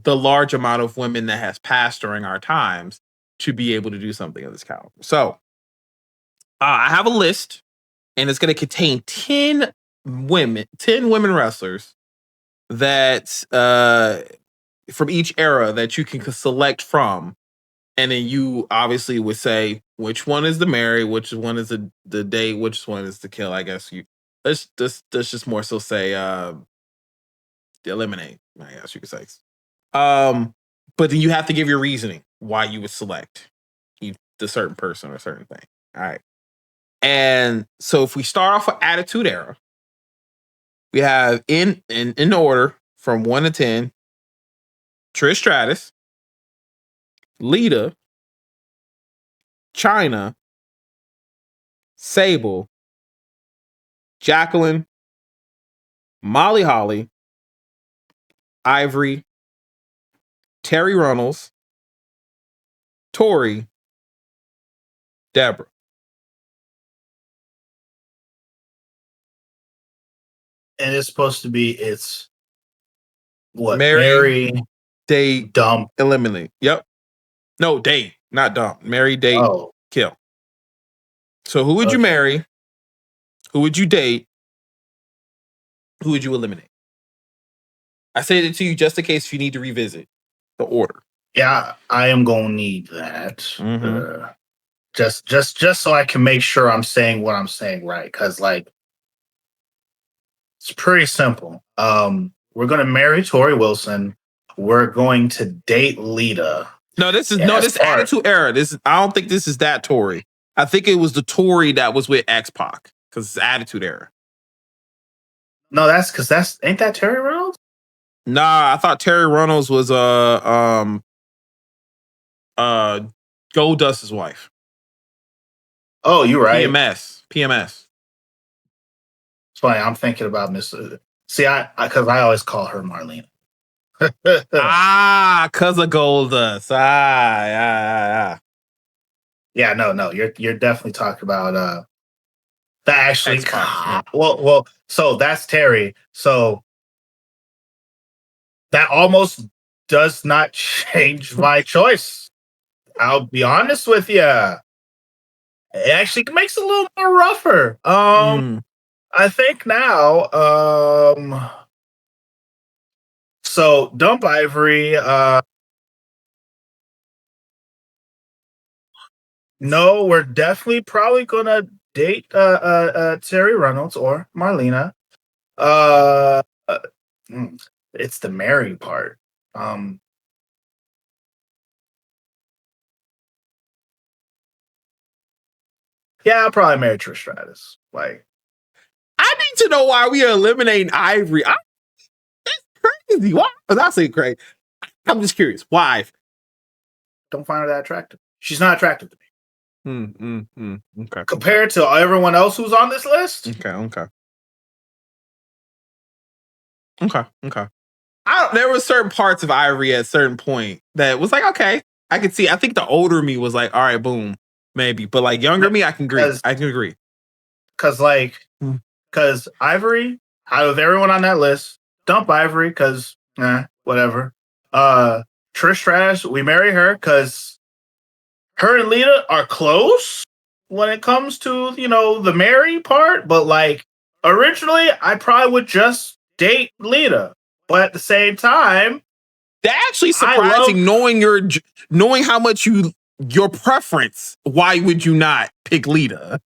large amount of women that has passed during our times to be able to do something of this caliber. So I have a list, and it's going to contain 10 women wrestlers that from each era that you can select from. And then you obviously would say which one is the marry, which one is the date, which one is the kill. I guess let's just more so say eliminate, I guess you could say. But then you have to give your reasoning why you would select the certain person or certain thing. All right. And so if we start off with Attitude Era, we have in order from 1 to 10, Trish Stratus, Lita, Chyna, Sable, Jacqueline, Molly Holly, Ivory, Terry Runnels, Tori, Deborah. And it's supposed to be what? Marry, date, dump, eliminate. Yep. No, date, not dump. Marry, date, kill. So who would you marry? Who would you date? Who would you eliminate? I said it to you just in case you need to revisit the order. Yeah, I am gonna need that. Mm-hmm. Just so I can make sure I'm saying what I'm saying right, because like it's pretty simple. We're gonna marry Tori Wilson. We're going to date Lita. No, this is Attitude Era. I don't think this is that Tori. I think it was the Tori that was with X-Pac because it's Attitude Era. No, that's because ain't that Terry Reynolds? Nah, I thought Terry Reynolds was Goldust's wife. Oh, you're right. PMS. It's funny. I'm thinking about Miss. See, because I always call her Marlena. Cause of Goldust. Yeah. Yeah, no. You're definitely talking about that actually. Yeah. Well. So that's Terry. So that almost does not change my choice. I'll be honest with you. It actually makes it a little more rougher. I think now. So Dump Ivory. No, we're definitely probably gonna date Terry Reynolds or Marlena. Uh, uh, it's the Mary part. Yeah, I'll probably marry Trish Stratus. Like, I need to know why we are eliminating Ivory. That's crazy. Why? I say crazy. I'm just curious. Why? Don't find her that attractive. She's not attractive to me. Okay. Compared to everyone else who's on this list. Okay. There were certain parts of Ivory at a certain point that was like, okay, I could see. I think the older me was like, all right, boom, maybe. But like younger me, I can agree. Because Ivory, out of everyone on that list, dump Ivory because whatever. Trish Stratus, we marry her because her and Lita are close when it comes to, the marry part. But like originally, I probably would just date Lita. But at the same time, that's actually surprising. Knowing how much your preference. Why would you not pick Lita?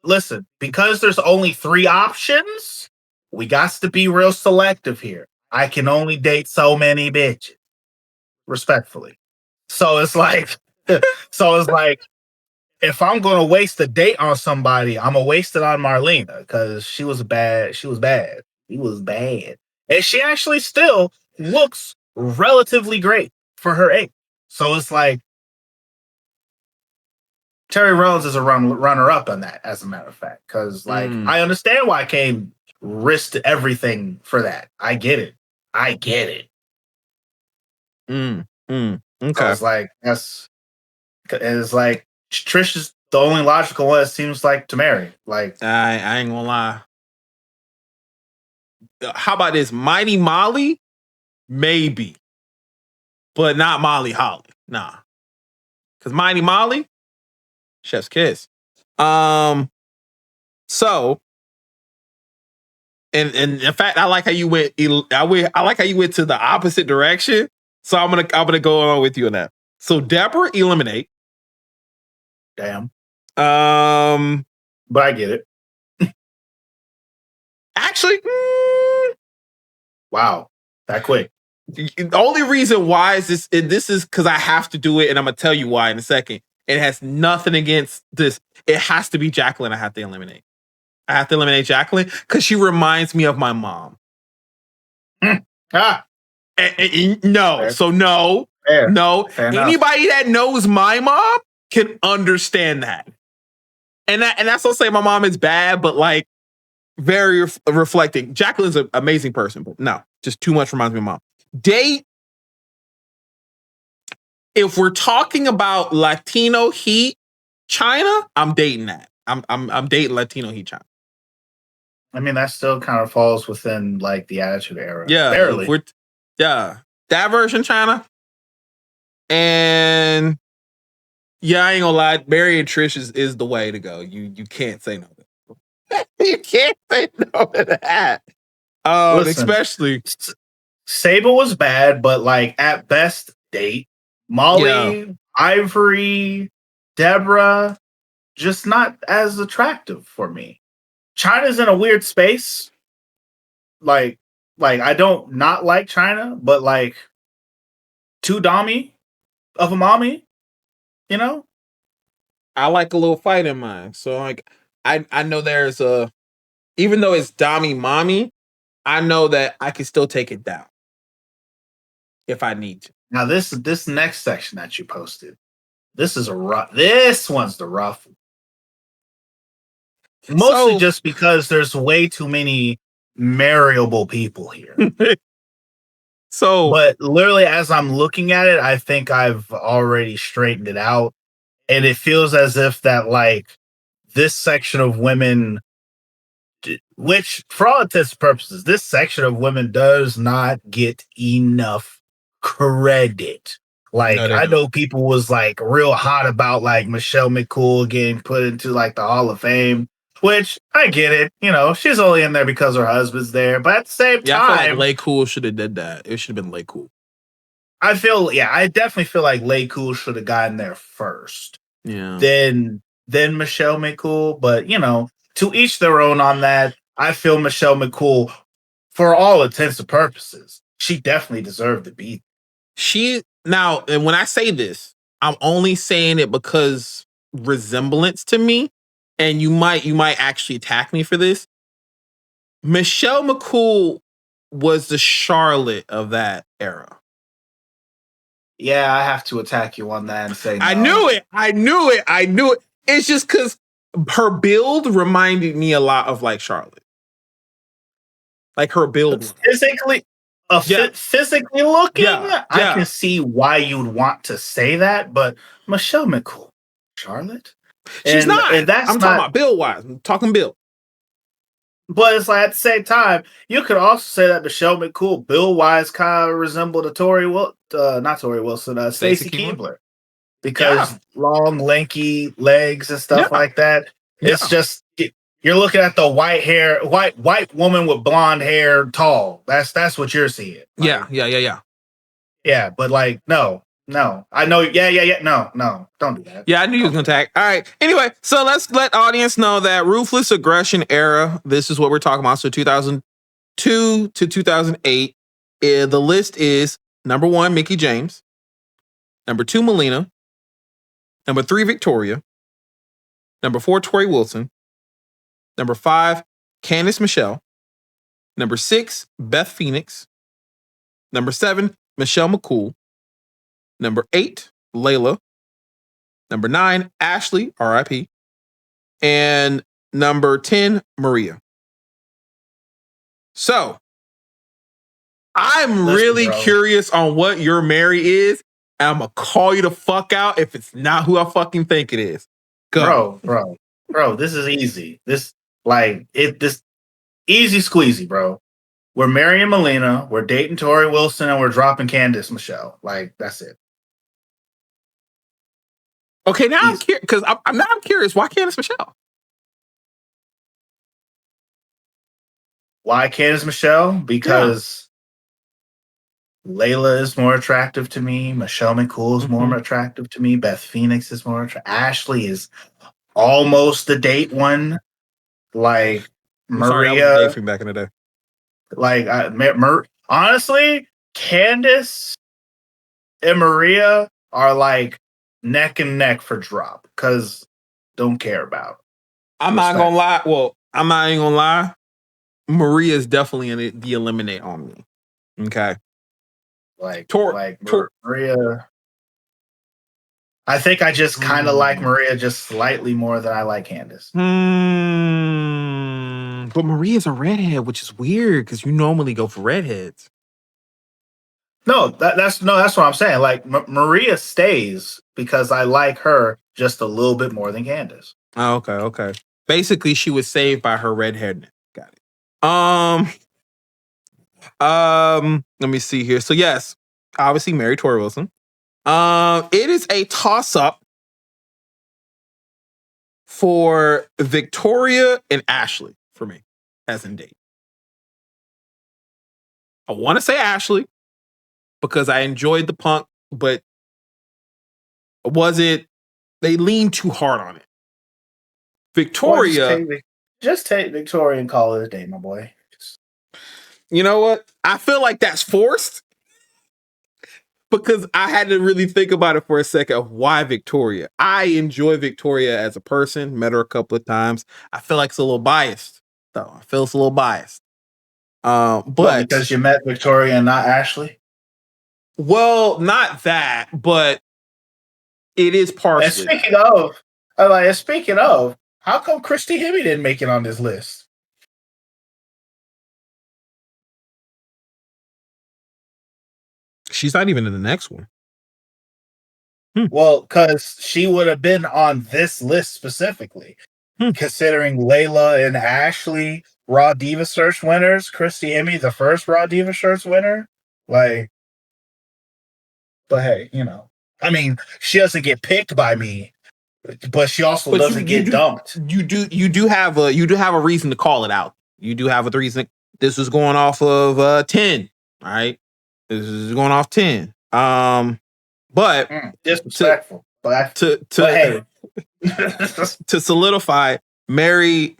Listen, because there's only 3 options, we got to be real selective here. I can only date so many bitches, respectfully. So it's like, if I'm gonna waste a date on somebody, I'm gonna waste it on Marlena because she was bad. She was bad. And she actually still looks relatively great for her age. So it's like Terry Reynolds is a runner-up on that, as a matter of fact. Because I understand why Kane risked everything for that. I get it. Okay. So it's like Trish is the only logical one, it seems like, to marry. Like, I ain't gonna lie. How about this? Mighty Molly? Maybe. But not Molly Holly. Nah. Because Mighty Molly, chef's kiss. So, and in fact, I like how you went. I like how you went to the opposite direction. So I'm gonna go on with you on that. So Deborah eliminate. Damn. But I get it. Actually, wow, that quick. The only reason why is this is because I have to do it, and I'm gonna tell you why in a second. It has nothing against this. It has to be Jacqueline. I have to eliminate. Jacqueline because she reminds me of my mom. No. Fair. So no. Fair. No. Fair Anybody that knows my mom can understand that. And that's not saying my mom is bad, but like very reflecting. Jacqueline's an amazing person, but no, just too much reminds me of mom. Date. If we're talking about Latino heat, China, I'm dating that. I'm dating Latino heat China. I mean, that still kind of falls within like the Attitude Era. Yeah, barely. That version China. And yeah, I ain't gonna lie, Mary and Trish is the way to go. You can't say no. You can't say no to that. Listen, especially Sable was bad, but like at best, date Molly, Ivory, Deborah, just not as attractive for me. China's in a weird space. Like I don't not like China, but like too dommy of a mommy, I like a little fight in mine. So like I know there's a even though it's Dami Mommy, I know that I can still take it down if I need to. Now this next section that you posted, this one's the rough. Mostly just because there's way too many marryable people here. But literally, as I'm looking at it, I think I've already straightened it out. And it feels as if that, like, this section of women, which for all intents and purposes, this section of women does not get enough credit. Like, no, I know people was like real hot about like Michelle McCool getting put into like the Hall of Fame, which I get it. You know, she's only in there because her husband's there. But at the same time, I feel like LayCool should have did that. It should have been LayCool. I definitely feel like LayCool should have gotten there first. Yeah. Then Michelle McCool. But you know, to each their own on that. I feel Michelle McCool, for all intents and purposes, she definitely deserved to be. Now, and when I say this, I'm only saying it because resemblance to me, and you might actually attack me for this. Michelle McCool was the Charlotte of that era. Yeah, I have to attack you on that and say no. I knew it. It's just because her build reminded me a lot of like Charlotte. Like her build. Physically looking, I can see why you'd want to say that, but Michelle McCool, Charlotte? She's not. And I'm talking about build-wise. I'm talking build. But it's like at the same time, you could also say that Michelle McCool, build-wise, kind of resembled a not Tori Wilson, Stacey Keibler. Because long, lanky legs and stuff like that. It's just you're looking at the white woman with blonde hair, tall. That's what you're seeing. Like, yeah. But like, no. I know. No. Don't do that. Yeah, I knew you was gonna tag. All right. Anyway, so let's let audience know that Ruthless Aggression era. This is what we're talking about. So 2002 to 2008. The list is number 1, Mickie James. Number 2, Melina. Number 3, Victoria. Number 4, Tori Wilson. Number 5, Candice Michelle. Number 6, Beth Phoenix. Number 7, Michelle McCool. Number 8, Layla. Number 9, Ashley, RIP. And number 10, Maria. So, I'm really curious on what your Mary is. And I'm going to call you the fuck out if it's not who I fucking think it is. Go. Bro, this is easy. This easy squeezy, bro. We're marrying Melina, we're dating Tori Wilson, and we're dropping Candice Michelle. Like, that's it. Okay, now I'm curious because I'm curious. Why Candice Michelle? Why Candice Michelle? Because Layla is more attractive to me. Michelle McCool is more attractive to me. Beth Phoenix is more attractive. Ashley is almost the date one. Like Maria. From back in the day. Like honestly, Candice and Maria are like neck and neck for drop because don't care about. I'm not gonna lie. Well, I'm not even gonna lie. Maria is definitely in the eliminate on me. Okay. Maria. I think I just kind of like Maria just slightly more than I like Candice. But Maria's a redhead, which is weird because you normally go for redheads. No, that's what I'm saying. Like Maria stays because I like her just a little bit more than Candice. Oh, okay. Basically, she was saved by her redheadness. Got it. Let me see here. So yes, obviously married Tori Wilson. It is a toss-up for Victoria and Ashley for me as in date. I want to say Ashley because I enjoyed the Punk, but they leaned too hard on it. Victoria. Just take Victoria and call it a day, my boy. You know what? I feel like that's forced because I had to really think about it for a second of why Victoria. I enjoy Victoria as a person, met her a couple of times. I feel like it's a little biased though. I feel it's a little biased. But because you met Victoria and not Ashley? Well, not that, but it is partially. And speaking of, how come Christy Hemme didn't make it on this list? She's not even in the next one. Well, because she would have been on this list specifically, considering Layla and Ashley Raw Diva Search winners, Christy Hemme, the first Raw Diva Search winner. Like, but hey, I mean, she doesn't get picked by me, but she also doesn't get dumped. You do have a reason to call it out. You do have a reason. This was going off of 10, all right? This is going off 10. But disrespectful. But hey, to solidify, Mary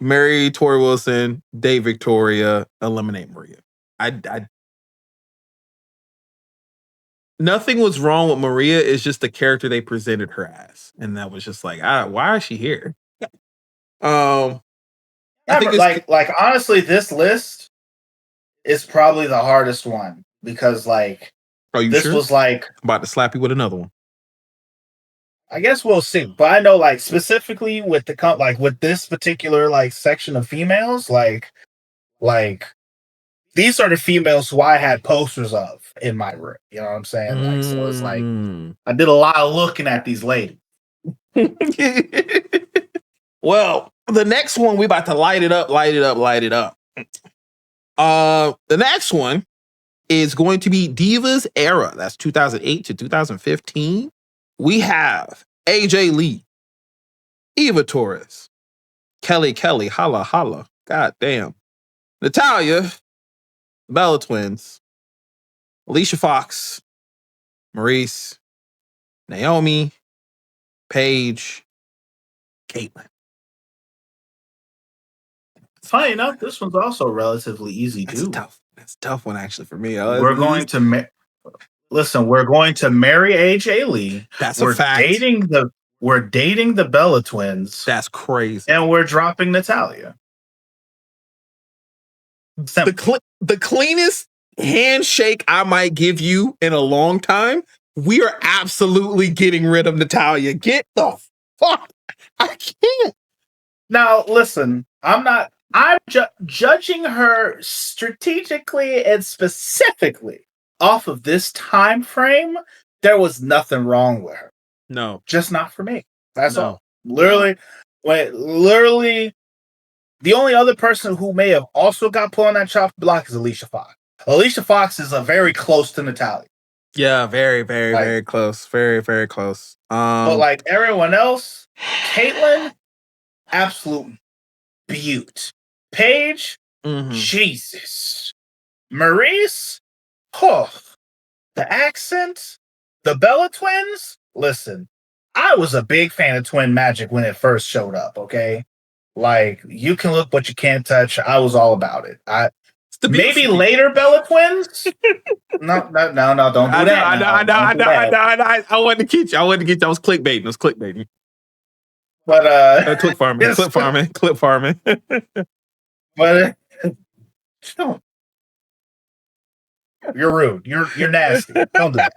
Tori Wilson, Dave Victoria, eliminate Maria. Nothing was wrong with Maria. It's just the character they presented her as, and that was just like, why is she here? I think like honestly, this list is probably the hardest one because this was like I'm about to slap you with another one. I guess we'll see, but I know specifically with the with this particular section of females, like these are the females who I had posters of in my room. You know what I'm saying? So it's I did a lot of looking at these ladies. Well, the next one we about to light it up. The next one is going to be Divas Era. That's 2008 to 2015. We have AJ Lee, Eva Torres, Kelly, holla, holla. God damn. Natalya, Bella Twins, Alicia Fox, Maurice, Naomi, Paige, Caitlyn. Funny enough, this one's also relatively easy too. That's a tough one actually for me. We're going to marry AJ Lee. That's a fact. We're dating the Bella Twins. That's crazy. And we're dropping Natalya. The cleanest handshake I might give you in a long time. We are absolutely getting rid of Natalya. Get the fuck. I can't. Now, listen, I'm judging her strategically and specifically off of this time frame. There was nothing wrong with her. No. Just not for me. That's all. Literally, the only other person who may have also got put on that chopping block is Alicia Fox. Alicia Fox is very close to Natalya. Yeah, very, very, very close. Very, very close. But everyone else, Caitlyn, absolute beaut. Paige, Jesus. Maurice, the accent, the Bella Twins. Listen, I was a big fan of Twin Magic when it first showed up, okay? You can look, but you can't touch. I was all about it. Maybe later Bella Twins. No, don't do that. I wanted to get you. I was clickbaiting. But clip farming. But you're rude. You're nasty. Don't do that.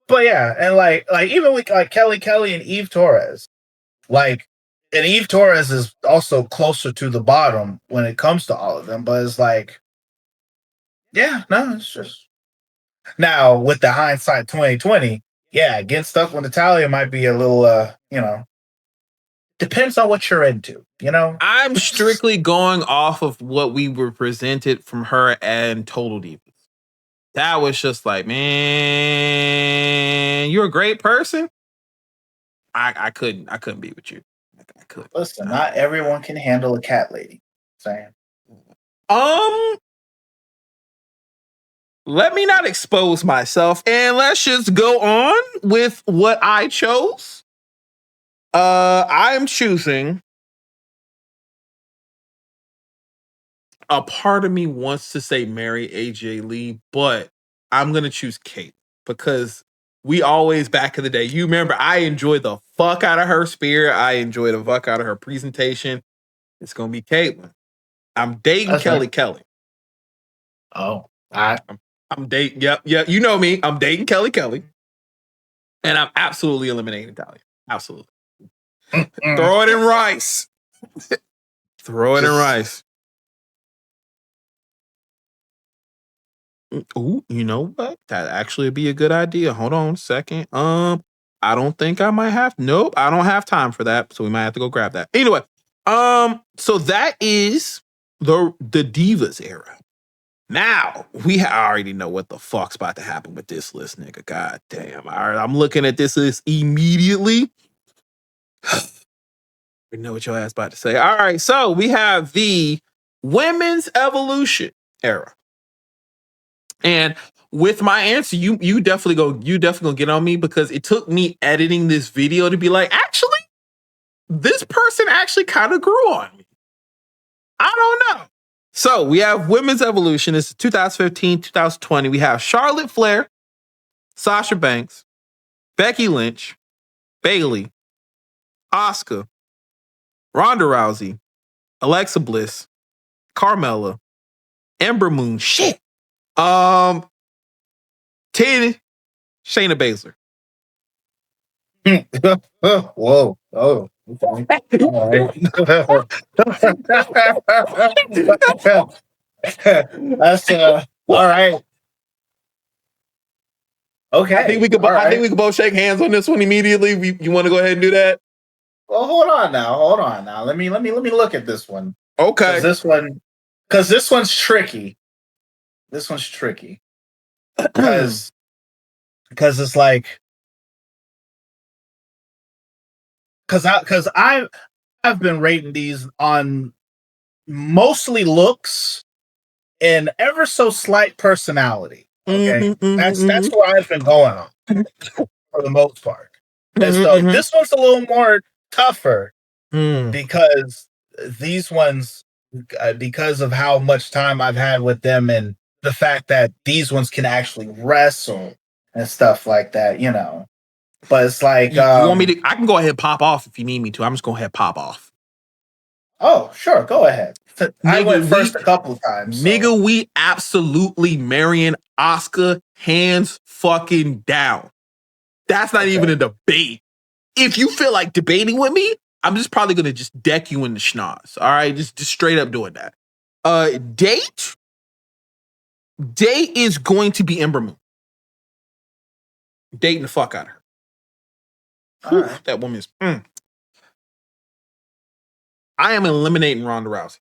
But yeah, and even with Kelly and Eve Torres, and Eve Torres is also closer to the bottom when it comes to all of them, but it's it's just now with the hindsight 2020, getting stuck with Natalya might be a little depends on what you're into, I'm strictly going off of what we were presented from her and Total Divas. That was just man, you're a great person. I couldn't be with you. I could. Listen, not everyone can handle a cat lady. Saying. Let me not expose myself, and let's just go on with what I chose. I am choosing. A part of me wants to say marry AJ Lee, but I'm gonna choose Kate because we always back in the day. You remember I enjoyed the fuck out of her spirit. I enjoyed the fuck out of her presentation. It's gonna be Caitlyn. I'm dating Kelly. Oh, I'm dating. Yep. You know me. I'm dating Kelly, and I'm absolutely eliminating Talia. Absolutely. Throw it in rice. Throw it in rice. Ooh, you know what? That actually would be a good idea. Hold on a second. I don't think I might have. Nope, I don't have time for that. So we might have to go grab that. Anyway, so that is the Divas era. Now we already know what the fuck's about to happen with this list, nigga. God damn. All right, I'm looking at this list immediately. We know what your ass about to say. All right, so we have the Women's Evolution era. And with my answer, you definitely gonna get on me because it took me editing this video to be like, actually, this person actually kind of grew on me. I don't know. So we have Women's Evolution. It's 2015, 2020. We have Charlotte Flair, Sasha Banks, Becky Lynch, Bayley, Asuka, Ronda Rousey, Alexa Bliss, Carmella, Ember Moon, Tana, Shayna Baszler. Whoa. Oh. Okay. All right. That's all right. Okay. I think we could both shake hands on this one immediately. You want to go ahead and do that? Well, hold on now. Let me look at this one. Okay. Because this one's tricky. This one's tricky. Because it's like because I've been rating these on mostly looks and ever so slight personality. Okay, that's what I've been going on for the most part. And so this one's a little more tougher because these ones, because of how much time I've had with them and the fact that these ones can actually wrestle and stuff like that, you know. But it's like you want me to? I can go ahead and pop off if you need me to. I'm just going to pop off. Oh, sure, go ahead. I went first a couple of times. So. Nigga, we absolutely marrying Asuka hands fucking down. That's not even a debate. If you feel like debating with me, I'm just probably gonna just deck you in the schnoz. All right, just straight up doing that. Date is going to be Ember Moon. Dating the fuck out of her. Right. That woman is. I am eliminating Ronda Rousey.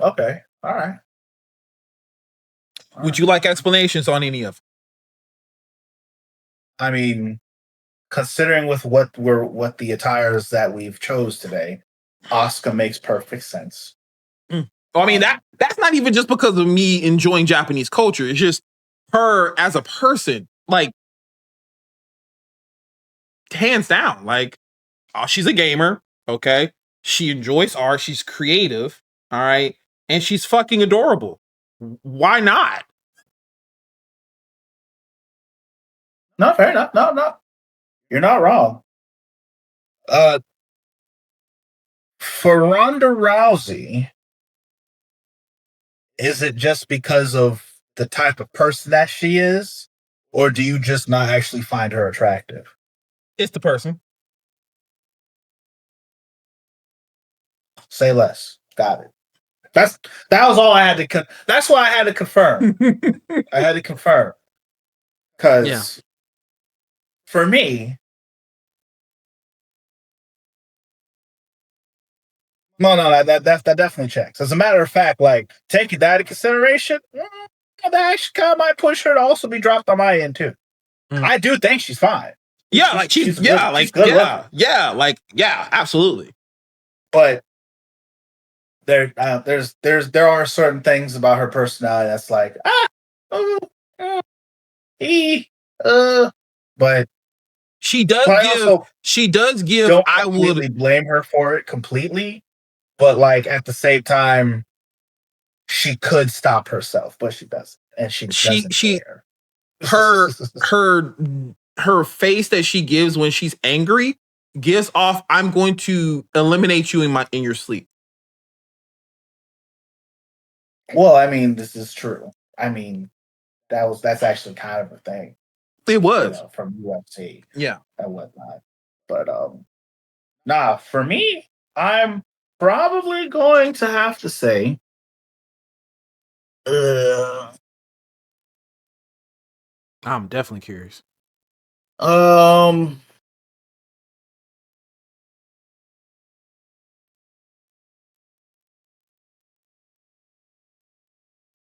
Okay. All right. Would you like explanations on any of them? I mean, considering with what the attires that we've chose today, Asuka makes perfect sense. I mean, that's not even just because of me enjoying Japanese culture. It's just her as a person, like, hands down. Like, she's a gamer, okay? She enjoys art. She's creative, all right? And she's fucking adorable. Why not? No, fair enough. No. You're not wrong. For Ronda Rousey, is it just because of the type of person that she is? Or do you just not actually find her attractive? It's the person. Say less. Got it. That was all I had to. That's why I had to confirm. I had to confirm because for me, no, that definitely checks. As a matter of fact, like taking that into consideration, that actually kind of might push her to also be dropped on my end too. I do think she's fine. She's absolutely. But there are certain things about her personality that's like but she does give don't I would blame her for it completely, but like at the same time she could stop herself, but she doesn't, and she doesn't care. her her face that she gives when she's angry gives off, I'm going to eliminate you in your sleep. Well, I mean, this is true. I mean, that's actually kind of a thing. It was from UFC. Yeah. And whatnot. But nah, for me, I'm probably going to have to say I'm definitely curious.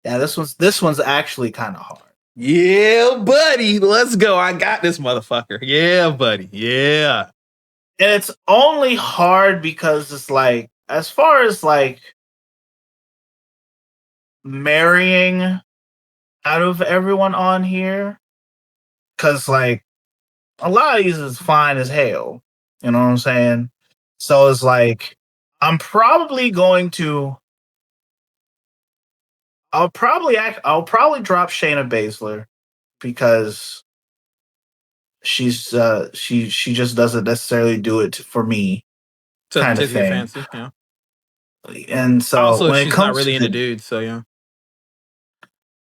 Yeah, this one's actually kind of hard. Yeah, buddy. Let's go. I got this motherfucker. Yeah, buddy. Yeah. And it's only hard because it's like, as far as like marrying out of everyone on here, because like a lot of these is fine as hell. You know what I'm saying? So it's like, I'll probably drop Shayna Baszler because she just doesn't necessarily do it for me, kind of thing. Fancy, yeah. And so also, when she's it comes not really to into dudes, so yeah.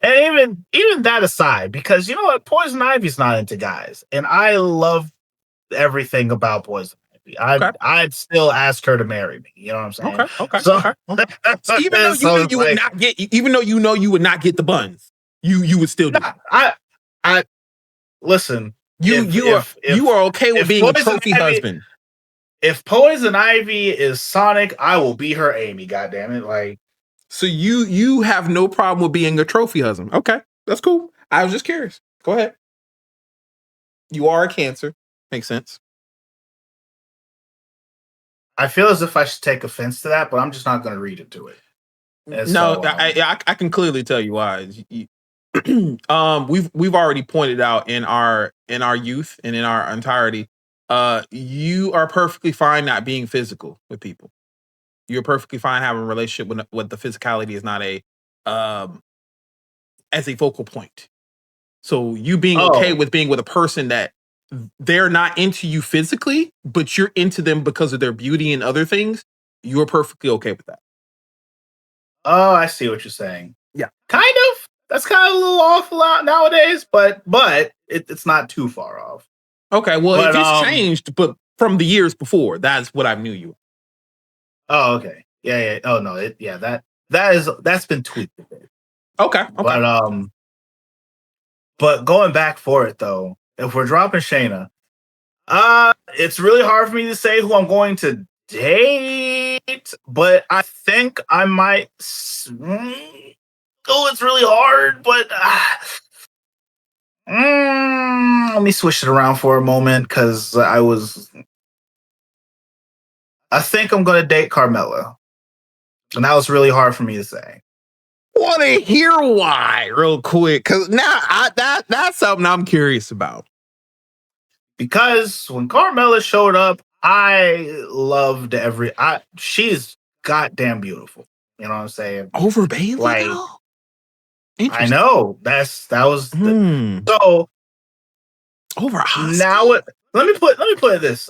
And even that aside, because you know what, Poison Ivy's not into guys, and I love everything about Poison Ivy. I'd still ask her to marry me. You know what I'm saying? Okay. So even though you knew you would not get, even though you know you would not get the buns, you would still do. I listen. You are okay with being a trophy husband. If Poison Ivy is Sonic, I will be her Amy. Goddamn it! Like, so you have no problem with being a trophy husband? Okay, that's cool. I was just curious. Go ahead. You are a Cancer. Makes sense. I feel as if I should take offense to that, but I'm just not going to read into it. And no, so, I can clearly tell you why. We've already pointed out in our youth and in our entirety, you are perfectly fine not being physical with people. You're perfectly fine having a relationship when the physicality is not as a focal point. So you being okay with being with a person that they're not into you physically, but you're into them because of their beauty and other things, you're perfectly okay with that. Oh, I see what you're saying. Yeah. Kind of. That's kind of a little off a lot nowadays, but it's not too far off. Okay, well, if it's changed, but from the years before, that's what I knew you. Oh, okay. Yeah. Oh no, that's been tweaked a bit. Okay. But going back for it though, if we're dropping Shayna, it's really hard for me to say who I'm going to date, but I think I might. It's really hard, but let me switch it around for a moment because I think I'm going to date Carmella, and that was really hard for me to say. Want to hear why real quick, because now that's something I'm curious about. Because when Carmella showed up, I loved she's goddamn beautiful. You know what I'm saying? Over Bayley, like, I know that was so over Asuka. Now let me put it this.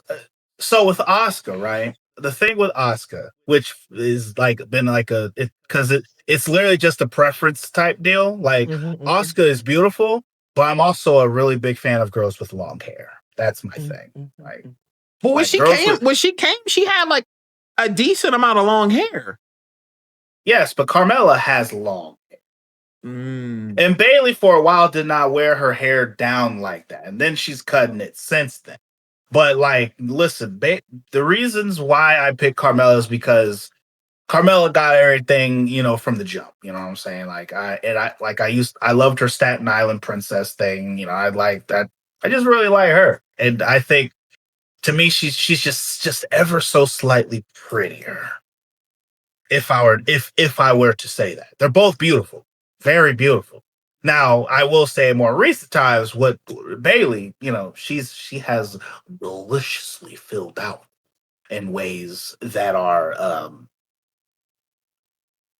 So with Asuka, right? The thing with Asuka, which is like been like it's literally just a preference type deal. Like Asuka is beautiful, but I'm also a really big fan of girls with long hair. That's my thing. Like, but when she came, she had like a decent amount of long hair. Yes, but Carmella has long hair. And Bayley for a while did not wear her hair down like that. And then she's cutting it since then. But like, listen, the reasons why I picked Carmella is because Carmella got everything, from the jump. You know what I'm saying? Like I loved her Staten Island princess thing. I like that. I just really like her. And I think to me, she's just ever so slightly prettier. If I were to say that. They're both beautiful. Very beautiful. Now, I will say in more recent times, what Bayley, she has deliciously filled out in ways that are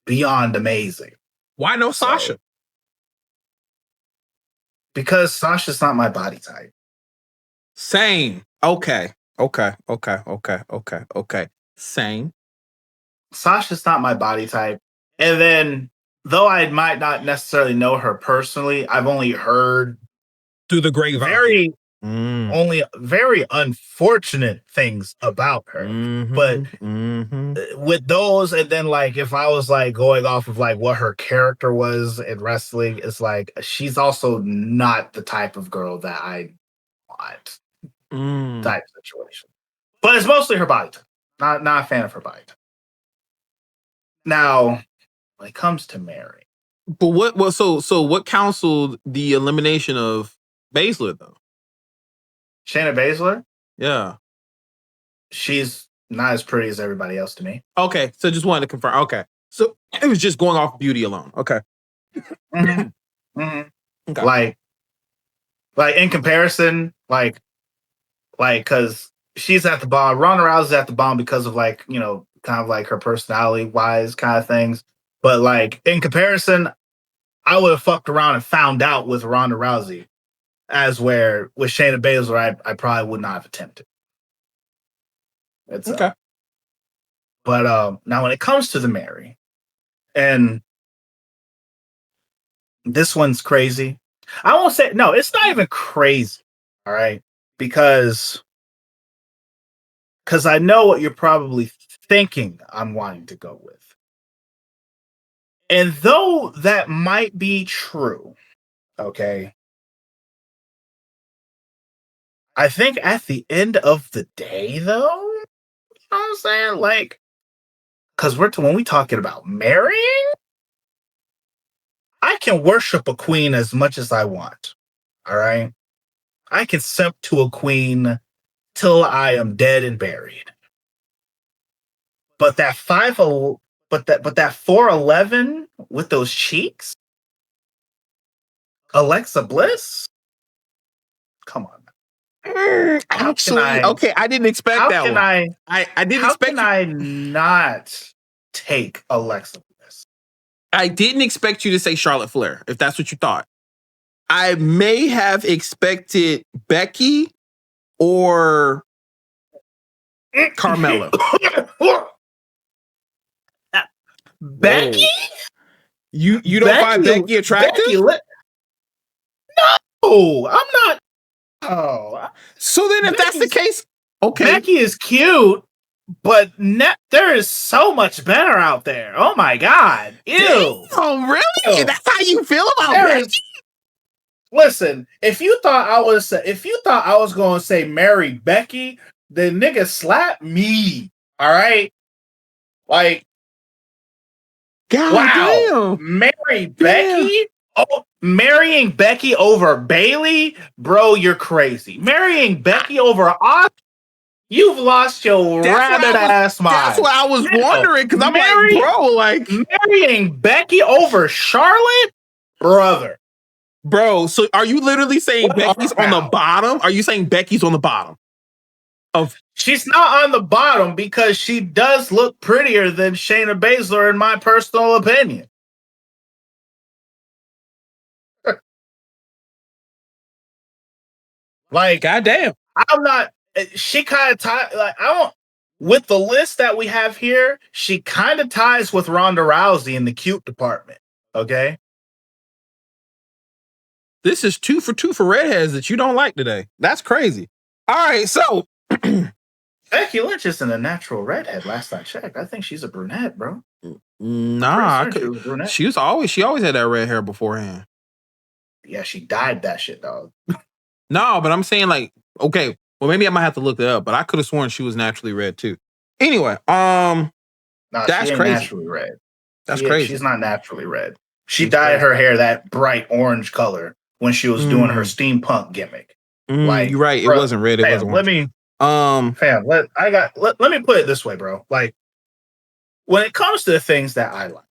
beyond amazing. Why no Sasha? Because Sasha's not my body type. Same. Okay. Same. Sasha's not my body type. And then, though I might not necessarily know her personally, I've only heard through the grapevine only very unfortunate things about her. But with those, and then like if I was like going off of like what her character was in wrestling, it's like she's also not the type of girl that I want. Type situation. But it's mostly her body type. Not a fan of her body type. Now, when it comes to Mary. But so what counseled the elimination of Baszler though? Shayna Baszler? Yeah. She's not as pretty as everybody else to me. Okay. So just wanted to confirm. Okay. So it was just going off beauty alone. Okay. Okay. Like in comparison, like because she's at the bottom. Ronda Rousey's at the bottom because of like, you know, kind of like her personality wise kind of things. But like in comparison, I would have fucked around and found out with Ronda Rousey, as where with Shayna Baszler, I probably would not have attempted. It's okay. But now when it comes to the Mary, and this one's crazy. I won't say no, it's not even crazy. All right. Because I know what you're probably thinking I'm wanting to go with. And though that might be true, okay, I think at the end of the day, though, you know what I'm saying? Like, because when we talking about marrying, I can worship a queen as much as I want. All right? I can simp to a queen till I am dead and buried. But that 4'11" with those cheeks, Alexa Bliss. Come on. Actually, okay, I didn't expect that one. I didn't expect. How can I not take Alexa Bliss? I didn't expect you to say Charlotte Flair, if that's what you thought. I may have expected Becky or Carmella. Becky? You don't find Becky attractive? No, I'm not. Oh. So then if that's the case, okay. Becky is cute, but there is so much better out there. Oh my God. Ew. Oh, really? Ew. That's how you feel about Becky? Listen, if you thought I was going to say marry Becky, then nigga slap me. All right? Like, God wow. Damn. Marry Becky? Oh, marrying Becky over Bailey? Bro, you're crazy. Marrying Becky over Austin? You've lost your rabbit ass mind. That's what I was wondering, because I'm like, bro, like marrying Becky over Charlotte? Brother. Bro, so are you literally saying Becky's on the bottom? Are you saying Becky's on the bottom? She's not on the bottom because she does look prettier than Shayna Baszler, in my personal opinion. Like, goddamn, I'm not. She kind of like I don't. With the list that we have here, she kind of ties with Ronda Rousey in the cute department. Okay. This is 2 for 2 for redheads that you don't like today. That's crazy. All right, so Becky Lynch isn't a natural redhead. Last I checked, I think she's a brunette, bro. Nah, she always had that red hair beforehand. Yeah, she dyed that shit, dog. No, but I'm saying like, okay, well maybe I might have to look it up, but I could have sworn she was naturally red too. Anyway, nah, that's she ain't crazy. Naturally red. That's crazy. She's not naturally red. She dyed her hair that bright orange color when she was doing her steampunk gimmick. Like, you're right, it wasn't red. It wasn't orange. Let me put it this way, bro. Like, when it comes to the things that I like,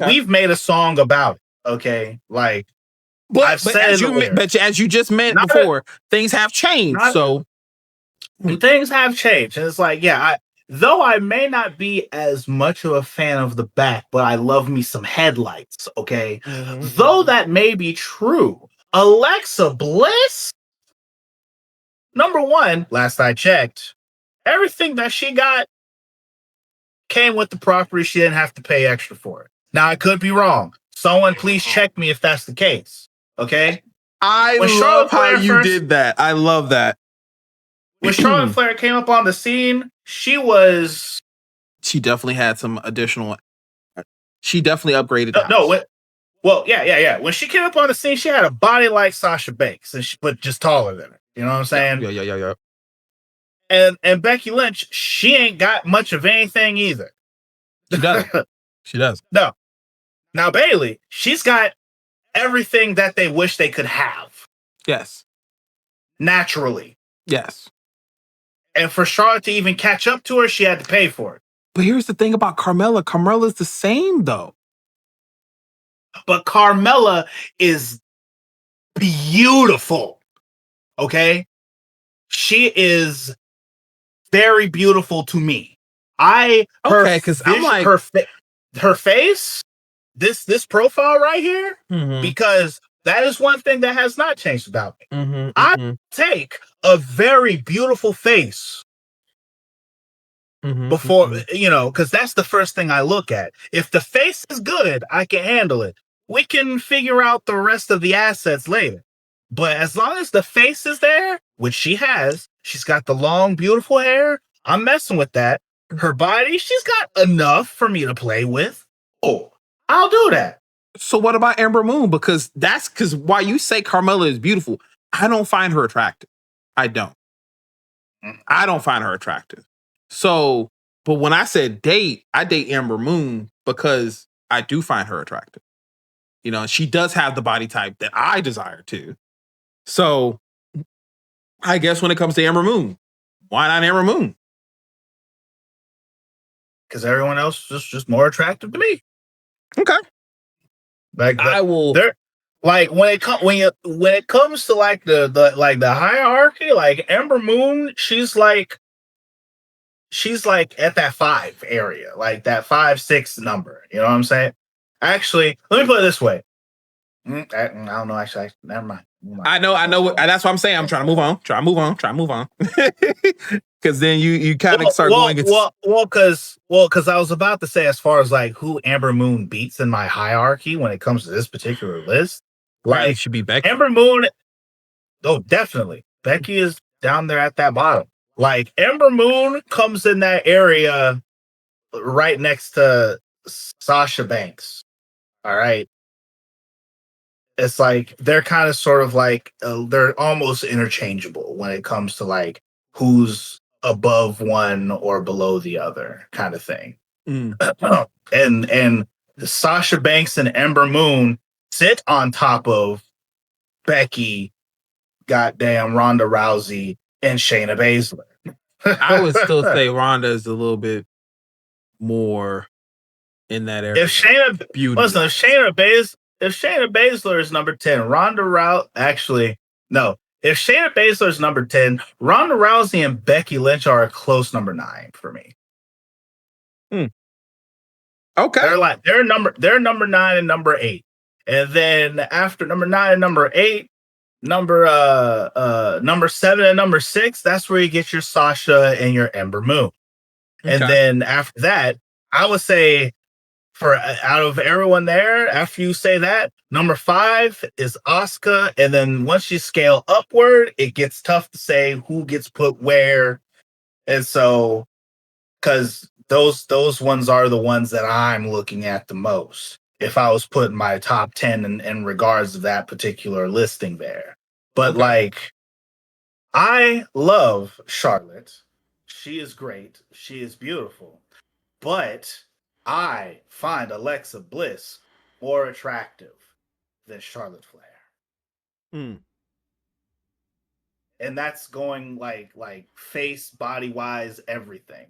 we've made a song about it, okay? Like, but as you just meant before, things have changed. Things have changed, and it's like, yeah, though I may not be as much of a fan of the back, but I love me some headlights, okay? Though that may be true, Alexa Bliss, number one, last I checked, everything that she got came with the property. She didn't have to pay extra for it. Now, I could be wrong. Someone please check me if that's the case. Okay? I love how you did that. I love that. When Charlotte Flair came up on the scene, she definitely had some additional. She definitely upgraded. Yeah. When she came up on the scene, she had a body like Sasha Banks, but just taller than her. You know what I'm saying? Yeah. And Becky Lynch, she ain't got much of anything either. She does. She does. No. Now Bayley, she's got everything that they wish they could have. Yes. Naturally. Yes. And for Charlotte to even catch up to her, she had to pay for it. But here's the thing about Carmella. Carmella's the same, though. But Carmella is beautiful. Okay? She is very beautiful to me. Because I'm like her face, this profile right here, because that is one thing that has not changed about me. I take a very beautiful face before, because that's the first thing I look at. If the face is good, I can handle it. We can figure out the rest of the assets later. But as long as the face is there, which she has, she's got the long, beautiful hair. I'm messing with that. Her body, she's got enough for me to play with. Oh, I'll do that. So what about Ember Moon? Because why you say Carmella is beautiful, I don't find her attractive. I don't find her attractive. So, but when I said date, I date Ember Moon because I do find her attractive. She does have the body type that I desire to. So I guess when it comes to Ember Moon, why not Ember Moon? Because everyone else is just more attractive to me. Okay. Like when it comes to like the hierarchy, like Ember Moon, she's like at that 5 area, like that 5-6 number. You know what I'm saying? Actually, let me put it this way. I don't know. Actually, never mind. I know. That's what I'm saying. I'm trying to move on. Because then you kind of start going. Because I was about to say, as far as like who Ember Moon beats in my hierarchy when it comes to this particular list, like it should be Becky. Ember Moon. Oh, definitely. Becky is down there at that bottom. Like Ember Moon comes in that area right next to Sasha Banks. All right. It's like they're kind of sort of like they're almost interchangeable when it comes to like who's above one or below the other kind of thing. And Sasha Banks and Ember Moon sit on top of Becky, goddamn Ronda Rousey, and Shayna Baszler. I would still say Ronda is a little bit more in that area. If Shayna Baszler is number 10, Ronda Rousey, actually, no. If Shayna Baszler is number 10, Ronda Rousey and Becky Lynch are a close number 9 for me. Okay. They're number 9 and number 8. And then after number 9 and number 8, number 7 and number 6, that's where you get your Sasha and your Ember Moon. Okay. And then after that, I would say for out of everyone there, after you say that, number 5 is Asuka, and then once you scale upward, it gets tough to say who gets put where. And so, because those ones are the ones that I'm looking at the most. If I was putting my top 10 in regards to that particular listing there. But like, I love Charlotte. She is great. She is beautiful. But I find Alexa Bliss more attractive than Charlotte Flair. And that's going like face, body wise, everything.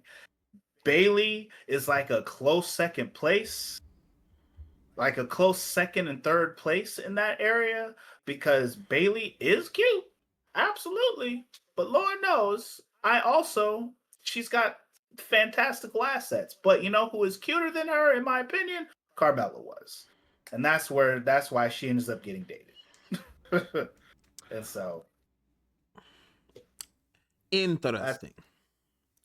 Bayley is like a close second place. Like a close second and third place in that area, because Bayley is cute. Absolutely. But Lord knows, she's got fantastical assets. But you know who is cuter than her, in my opinion? Carmella was. And that's why she ends up getting dated. And so Interesting.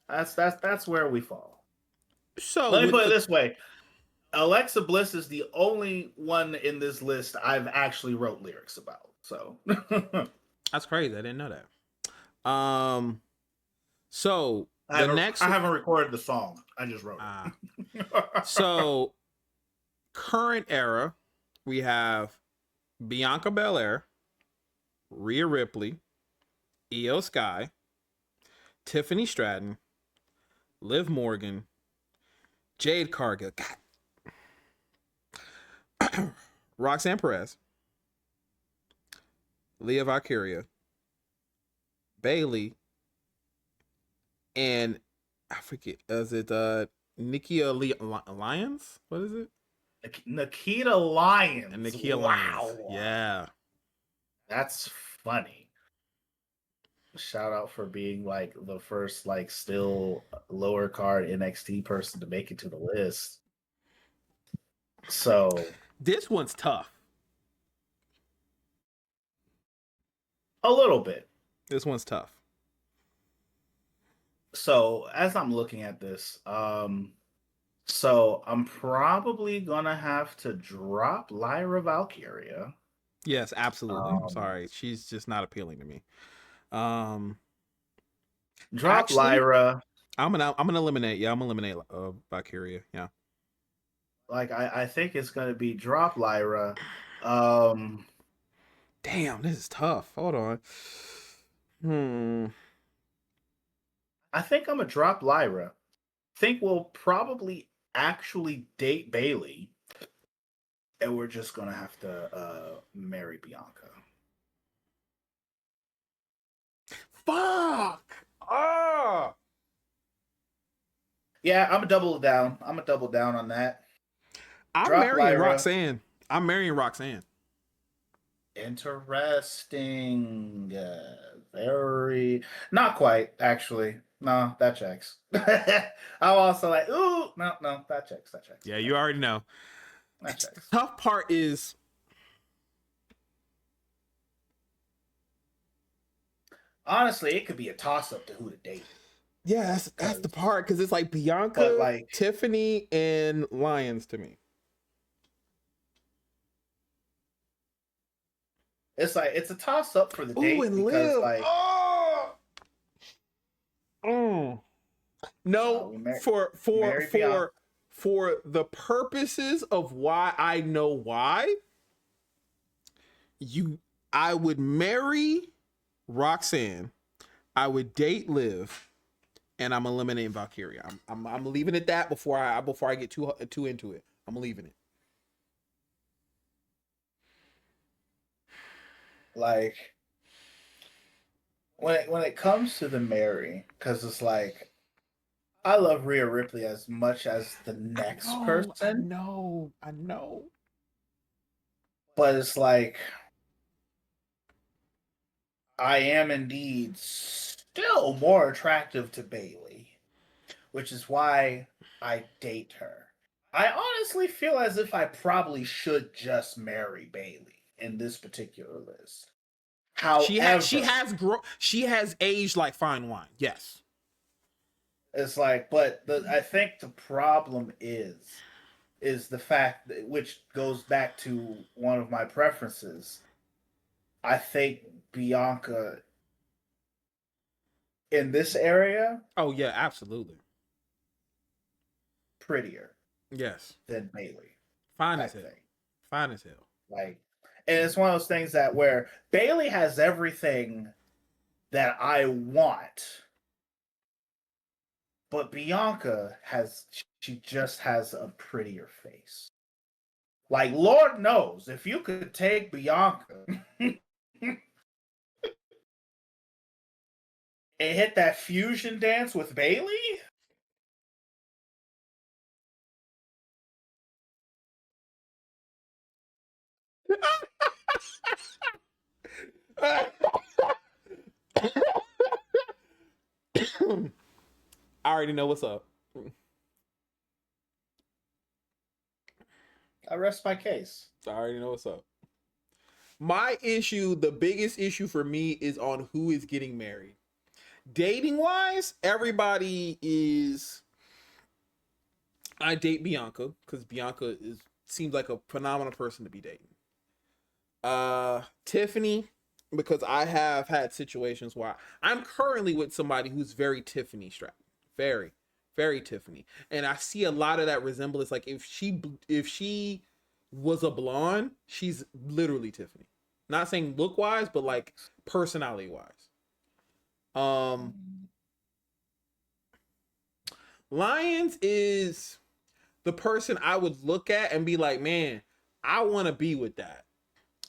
That's where we fall. So let me put it this way. Alexa Bliss is the only one in this list I've actually wrote lyrics about. So that's crazy. I didn't know that. So I haven't recorded the song. I just wrote it. So current era, we have Bianca Belair, Rhea Ripley, Io Sky, Tiffany Stratton, Liv Morgan, Jade Cargill, Roxanne Perez, Leah Valkyria, Bailey, and I forget, is it Nikita Lyons? What is it? Nikita Lyons. And Nikita Lyons. Yeah. That's funny. Shout out for being like the first like still lower card NXT person to make it to the list. So this one's tough. A little bit. This one's tough. So as I'm looking at this, so I'm probably gonna have to drop Lyra Valkyria. Yes, absolutely. I'm sorry, she's just not appealing to me. Drop actually, Lyra. I'm gonna eliminate. Yeah, I'm gonna eliminate Valkyria. Yeah. Like I think it's gonna be drop Lyra. Damn, this is tough. Hold on. I think I'm gonna drop Lyra. Think we'll probably actually date Bailey, and we're just gonna have to marry Bianca. Fuck! Oh! Yeah, I'm gonna double down. I'm gonna double down on that. I'm marrying Roxanne. I'm marrying Roxanne. Interesting. Very not quite, actually. No, that checks. I'm also like, ooh, no, that checks. Yeah, you already know. That checks. The tough part is honestly, it could be a toss-up to who to date. Yeah, that's the part, because it's like Bianca, like Tiffany, and Lyons to me. It's like it's a toss-up for the date and because Liv. Like no, for the purposes of why I know why, I would marry Roxanne, I would date Liv, and I'm eliminating Valkyria. I'm leaving it that before I get too into it. I'm leaving it. Like when it comes to the marry, because it's like I love Rhea Ripley as much as the next person. I know. But it's like I am indeed still more attractive to Bailey, which is why I date her. I honestly feel as if I probably should just marry Bailey in this particular list. However, she has aged like fine wine. Yes. It's like, but I think the problem is the fact that, which goes back to one of my preferences. I think Bianca in this area. Oh yeah, absolutely. Prettier. Yes. Than Bailey. Fine as hell. Fine as hell. Like, and it's one of those things that where Bailey has everything that I want, but Bianca she just has a prettier face. Like, Lord knows, if you could take Bianca and hit that fusion dance with Bailey, I already know what's up. I rest my case. I already know what's up. My issue, the biggest issue for me, is on who is getting married. dating wise, everybody is. I date Bianca because Bianca seems like a phenomenal person to be dating. Tiffany, because I have had situations where I'm currently with somebody who's very Tiffany strapped, very, very Tiffany, and I see a lot of that resemblance. Like if she was a blonde, she's literally Tiffany. Not saying look wise, but like personality wise. Lions is the person I would look at and be like, man, I want to be with that.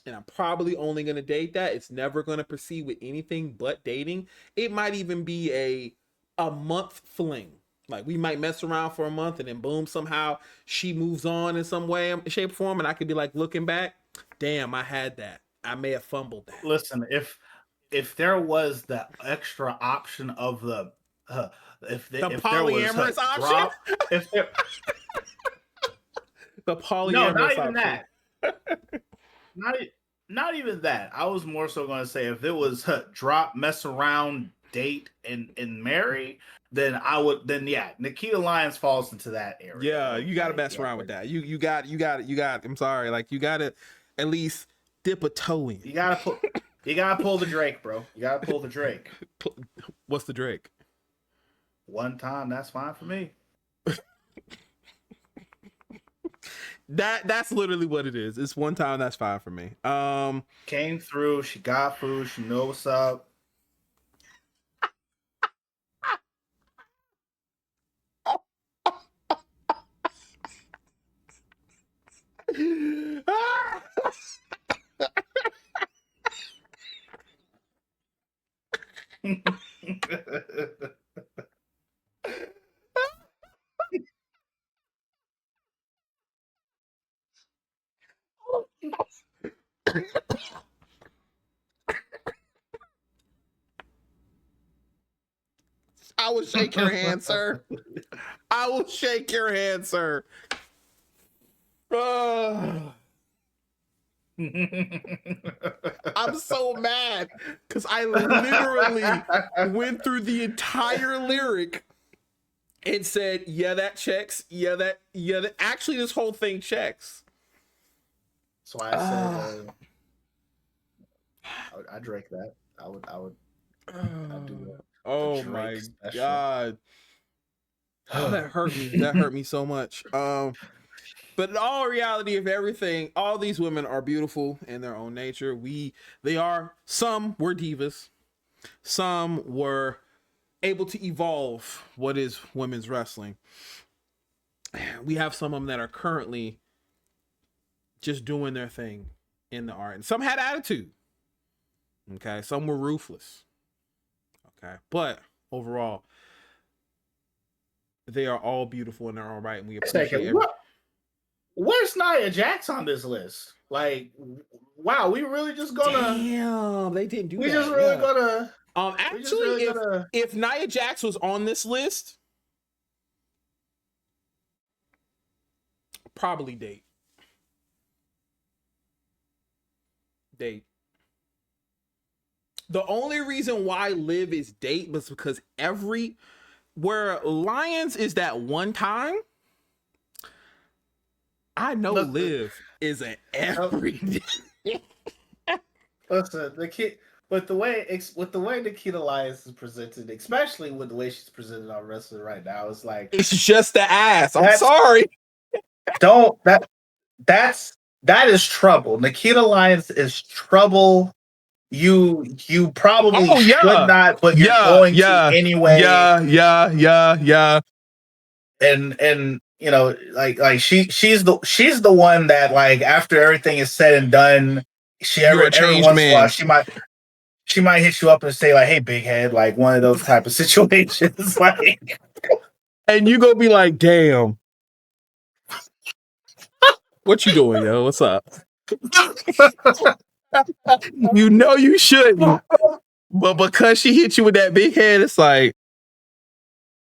And I'm probably only going to date that. It's never going to proceed with anything but dating. It might even be a month fling. Like we might mess around for a month and then boom, somehow she moves on in some way, shape, or form. And I could be like looking back, damn, I had that. I may have fumbled that. Listen, if there was the extra option of the polyamorous option, the polyamorous no, not even option. that. Not even that. I was more so going to say if it was drop, mess around, date, and marry, then yeah, Nikita Lyons falls into that area. Yeah, you got to mess around with that. You got. I'm sorry, like you got to at least dip a toe in. You gotta pull the Drake, bro. You gotta pull the Drake. What's the Drake? One time, that's fine for me. That's literally what it is. It's one time, that's fine for me. Came through, she got food, she know what's up. I will shake your hand, sir. I will shake your hand, sir. I'm so mad because I literally went through the entire lyric and said, yeah, that checks. Yeah, that. Actually, this whole thing checks. So I said, I drank that. I would I'd do that. Oh my God. Oh, that hurt me. That hurt me so much. But in all reality of everything, all these women are beautiful in their own nature. Some were divas. Some were able to evolve what is women's wrestling. We have some of them that are currently just doing their thing in the art. And some had attitude. Okay. Some were ruthless. Okay. But overall, they are all beautiful in their own right. And we appreciate it. Where's Nia Jax on this list? Like, wow, we really just gonna... Damn, they didn't do that. We just really gonna... Actually, if Nia Jax was on this list, probably date. The only reason why Liv is date was because where Lions is that one time, I know Liv is an every. Listen, with the way Nikita Lyons is presented, especially with the way she's presented on wrestling right now, it's like it's just the ass. I'm sorry. That is trouble. Nikita Lyons is trouble. You probably should not, but you're going to anyway. Yeah. And you know, like she's the one that, like, after everything is said and done, every once in a while she might hit you up and say like, "Hey, big head," like one of those type of situations, like, and you go be like, "Damn, what you doing, yo? What's up?" You know you shouldn't, but because she hit you with that big head, it's like,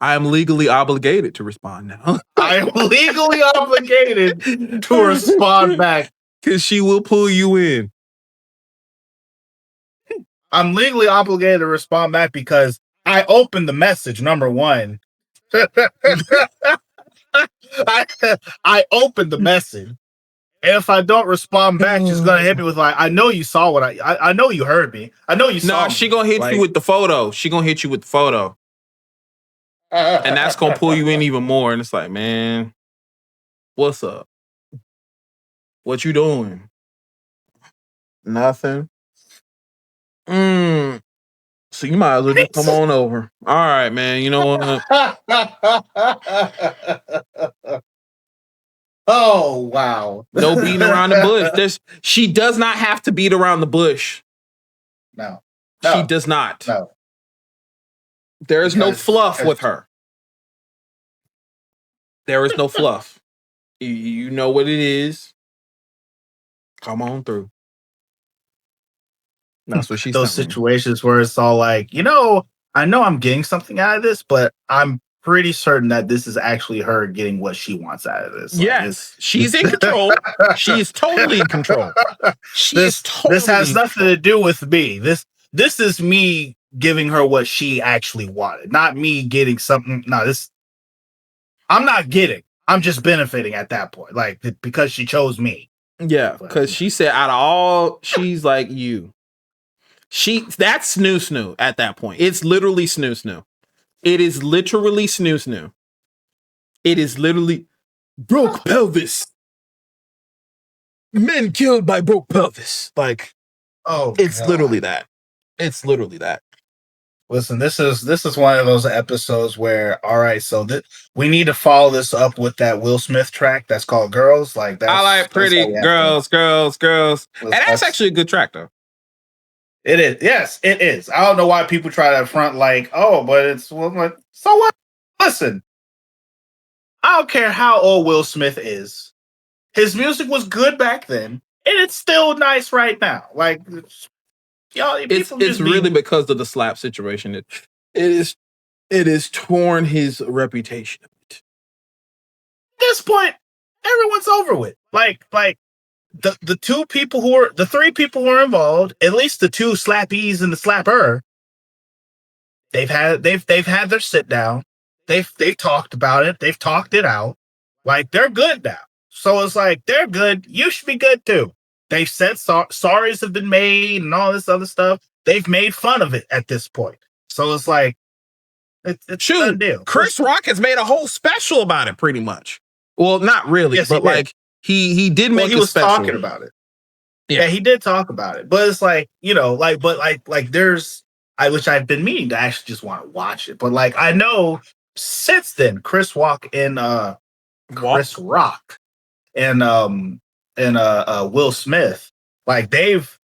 I am legally obligated to respond now. I am legally obligated to respond back because she will pull you in. I'm legally obligated to respond back because I opened the message, number one. I opened the message. And if I don't respond back, she's gonna hit me with like, I know you saw what I know you heard me. I know you saw me. She gonna hit you with the photo. She gonna hit you with the photo. And that's gonna pull you in even more. And it's like, man, what's up? What you doing? Nothing. So you might as well just come on over. All right, man. You know what? Oh, wow. No beating around the bush. She does not have to beat around the bush. No. She does not. No. There is no fluff with her. There is no fluff. You know what it is. Come on through. That's what she's those situations where it's all like, I know I'm getting something out of this, but I'm pretty certain that this is actually her getting what she wants out of this. Yes, she's in control. She's totally in control. This has nothing to do with me. This is me giving her what she actually wanted, not me getting something. No, I'm not getting. I'm just benefiting at that point, like because she chose me. Yeah, because she said out of all, she's like you. That's snoo at that point. It's literally snoo. It is literally snoo. It is literally broke pelvis. Men killed by broke pelvis. Like, it's literally that. It's literally that. Listen, this is one of those episodes where, all right, so we need to follow this up with that Will Smith track that's called "Girls." Like that. I like pretty girls. And that's actually a good track, though. It is. Yes, it is. I don't know why people try to front like, oh, but it's so what? Listen, I don't care how old Will Smith is. His music was good back then, and it's still nice right now. Like, it's really because of the slap situation. It is torn his reputation. At this point, everyone's over with. Like. The three people who are involved, at least the two slappies and the slapper, they've had their sit down. They've talked about it. They've talked it out. Like, they're good now. So it's like, they're good. You should be good too. They've said sorries have been made and all this other stuff. They've made fun of it at this point. So it's like, it's a done deal. Chris Rock has made a whole special about it, pretty much. Well, not really, yes, but like. He did make. He was talking about it. Yeah, he did talk about it. But it's like, there's which I've been meaning to actually just want to watch it. But like, I know since then, Chris Rock and Will Smith, like, they've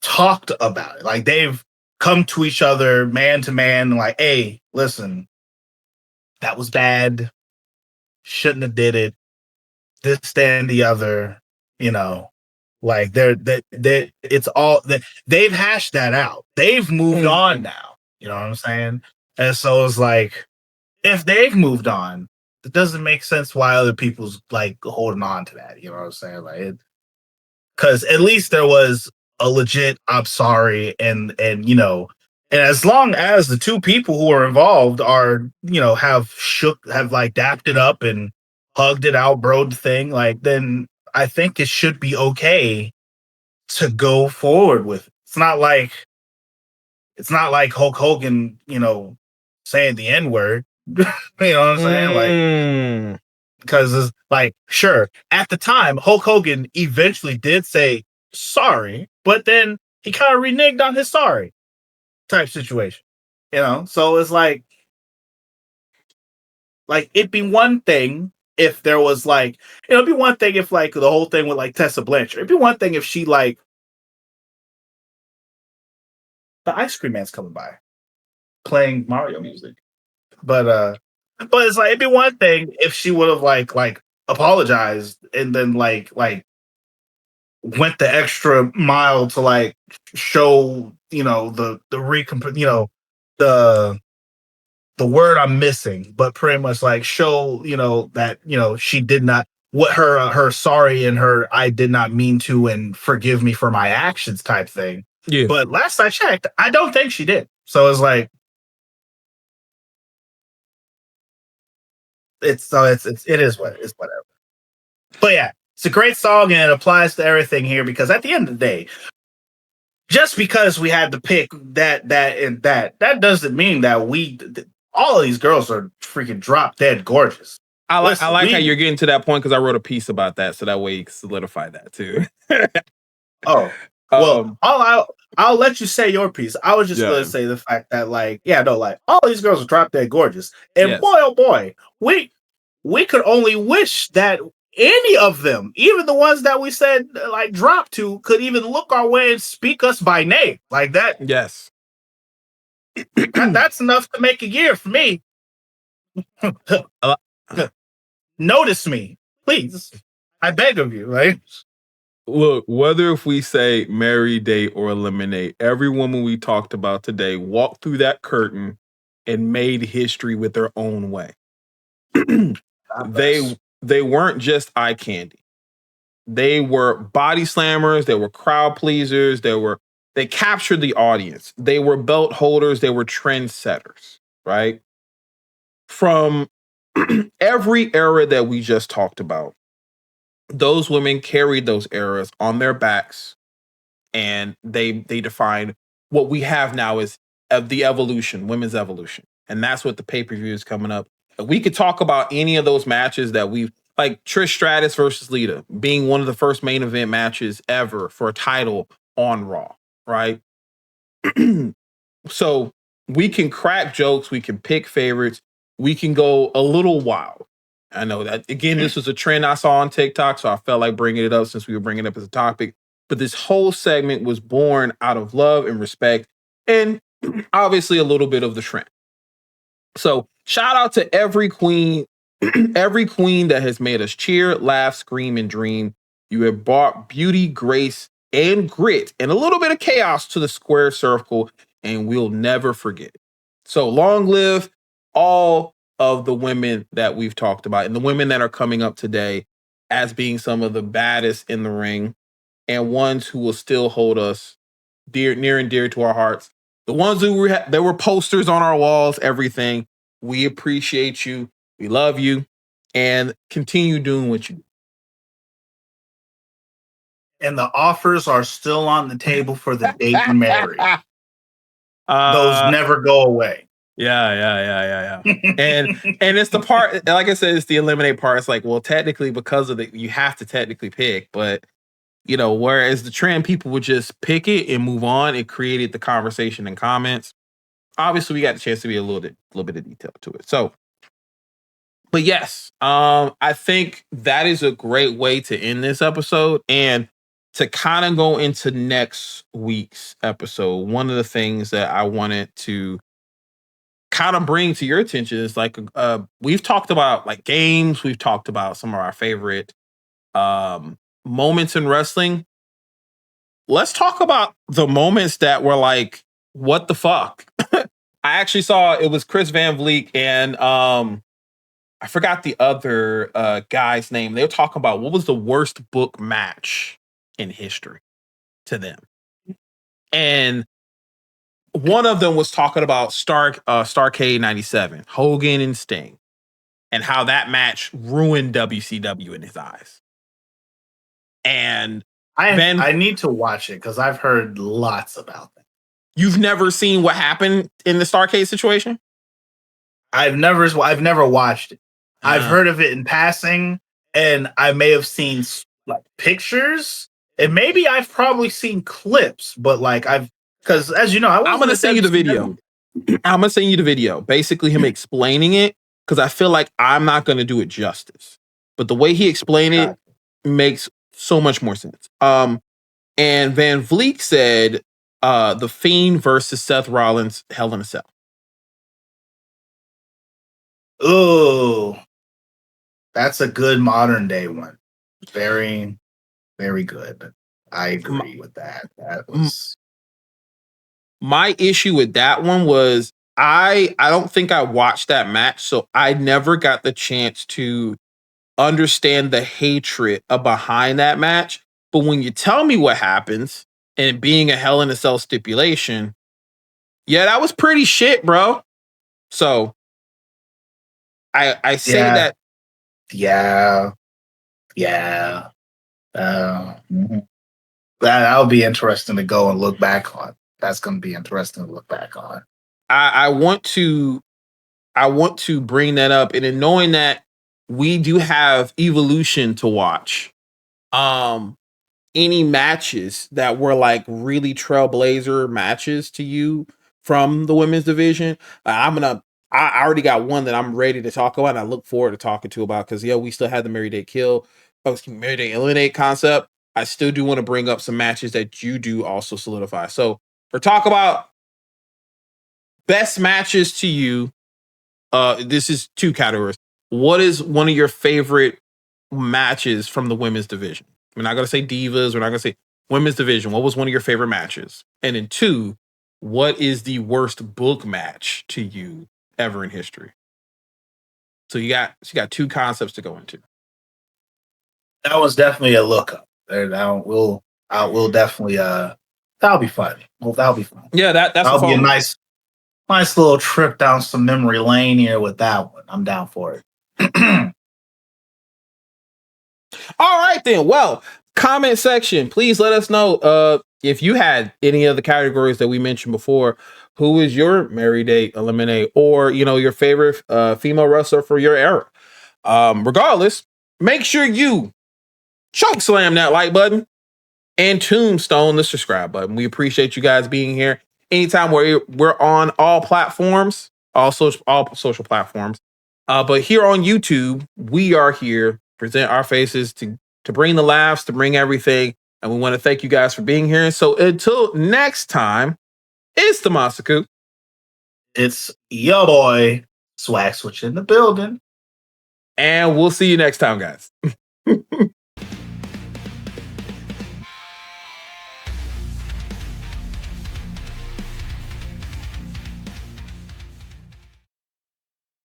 talked about it. Like, they've come to each other man to man, like, hey, listen, that was bad. Shouldn't have did it. This, that, and the other, like it's all that they've hashed that out. They've moved on now. You know what I'm saying? And so it's like, if they've moved on, it doesn't make sense why other people's like holding on to that. You know what I'm saying? Like, because at least there was a legit I'm sorry, and as long as the two people who are involved are, have like dapped it up and hugged it out, broed the thing, like, then I think it should be okay to go forward with it. It's not like Hulk Hogan, saying the N-word. You know what I'm saying? Like, because it's like, sure, at the time, Hulk Hogan eventually did say sorry, but then he kind of reneged on his sorry type situation. So it's like it'd be one thing if there was like, it'd be one thing if like the whole thing with like Tessa Blanchard. It'd be one thing if she like, the ice cream man's coming by playing Mario music. But it's like, it'd be one thing if she would have like apologized and then like went the extra mile to like show, the word I'm missing, but pretty much like show, that, she did not, what her sorry and her I did not mean to and forgive me for my actions type thing. Yeah. But last I checked, I don't think she did. So it's like, it is what it's whatever. But yeah, it's a great song and it applies to everything here because at the end of the day, just because we had to pick that doesn't mean that all of these girls are freaking drop dead gorgeous. I like how you're getting to that point because I wrote a piece about that, so that way you can solidify that too. Oh, well, I'll let you say your piece. I was just going to say the fact that, all these girls are drop dead gorgeous, and boy, oh boy, we could only wish that any of them, even the ones that we said drop to, could even look our way and speak us by name like that. Yes, that's enough to make a year for me. Notice me, please. I beg of you, right? Look, whether if we say marry, date, or eliminate, every woman we talked about today walked through that curtain and made history with their own way. They weren't just eye candy. They were body slammers. They were crowd pleasers. They captured the audience. They were belt holders. They were trendsetters, right? From every era that we just talked about, those women carried those eras on their backs, and they defined what we have now as the evolution, women's evolution. And that's what the pay-per-view is coming up. We could talk about any of those matches that we've, like Trish Stratus versus Lita being one of the first main event matches ever for a title on Raw, right? So we can crack jokes, we can pick favorites, we can go a little wild. I know that, again, this was a trend I saw on TikTok, so I felt like bringing it up since we were bringing it up as a topic. But this whole segment was born out of love and respect, and obviously a little bit of the trend. So shout out to every queen, every queen that has made us cheer, laugh, scream, and dream. You have brought beauty, grace, and grit, and a little bit of chaos to the square circle, and we'll never forget it. So long live all of the women that we've talked about and the women that are coming up today as being some of the baddest in the ring and ones who will still hold us near and dear to our hearts. The ones who there were posters on our walls, everything. We appreciate you. We love you, and continue doing what you do. And the offers are still on the table for the date and marry. Those never go away. Yeah. and it's the part, like I said, it's the eliminate part. It's like, well, technically, because of you have to technically pick, but whereas the trend, people would just pick it and move on. It created the conversation and comments. Obviously, we got the chance to be a little bit of detail to it. So, but yes, I think that is a great way to end this episode and to kind of go into next week's episode. One of the things that I wanted to kind of bring to your attention is we've talked about like games, we've talked about some of our favorite moments in wrestling. Let's talk about the moments that were like, what the fuck? I actually saw it was Chris Van Vliet and I forgot the other guy's name. They were talking about what was the worst book match in history to them. And one of them was talking about Starrcade 97, Hogan and Sting, and how that match ruined WCW in his eyes. And I need to watch it because I've heard lots about that. You've never seen what happened in the Starrcade situation? I've never watched it. I've heard of it in passing, and I may have seen like pictures, and maybe I've probably seen clips, but because as you know, I'm going to send you the video. I'm going to send you the video. Basically him explaining it, because I feel like I'm not going to do it justice. But the way he explained it makes so much more sense. And Van Vliet said The Fiend versus Seth Rollins, Hell in a Cell. Oh, that's a good modern day one. Very, very good. I agree with that. That was... My issue with that one was I don't think I watched that match, so I never got the chance to understand the hatred behind that match. But when you tell me what happens and being a Hell in a Cell stipulation, yeah, that was pretty shit, bro. So I say that. Yeah. That'll be interesting to go and look back on. That's going to be interesting to look back on. I want to bring that up, and in knowing that we do have Evolution to watch. Any matches that were like really trailblazer matches to you from the women's division? I already got one that I'm ready to talk about, and I look forward to talking to about, because we still had the Mary Day Mary Day Eliminate concept. I still do want to bring up some matches that you do also solidify. So for talk about best matches to you, this is 2 categories. What is one of your favorite matches from the women's division? We're not going to say divas. We're not going to say women's division. What was one of your favorite matches? And then 2, what is the worst book match to you ever in history? So you got 2 concepts to go into. That was definitely a lookup. We'll definitely that'll be fun. Well, that'll be fun. Yeah, that'll be a nice little trip down some memory lane here with that one. I'm down for it. All right, then. Well, comment section, please let us know if you had any of the categories that we mentioned before. Who is your Mary Day Eliminate, or your favorite female wrestler for your era? Regardless, make sure you choke slam that like button and tombstone the subscribe button. We appreciate you guys being here. Anytime we're on all platforms, all social platforms. But here on YouTube, we are here, present our faces to bring the laughs, to bring everything. And we want to thank you guys for being here. So until next time, it's the Masaku. It's your boy, Swag Switch in the building. And we'll see you next time, guys.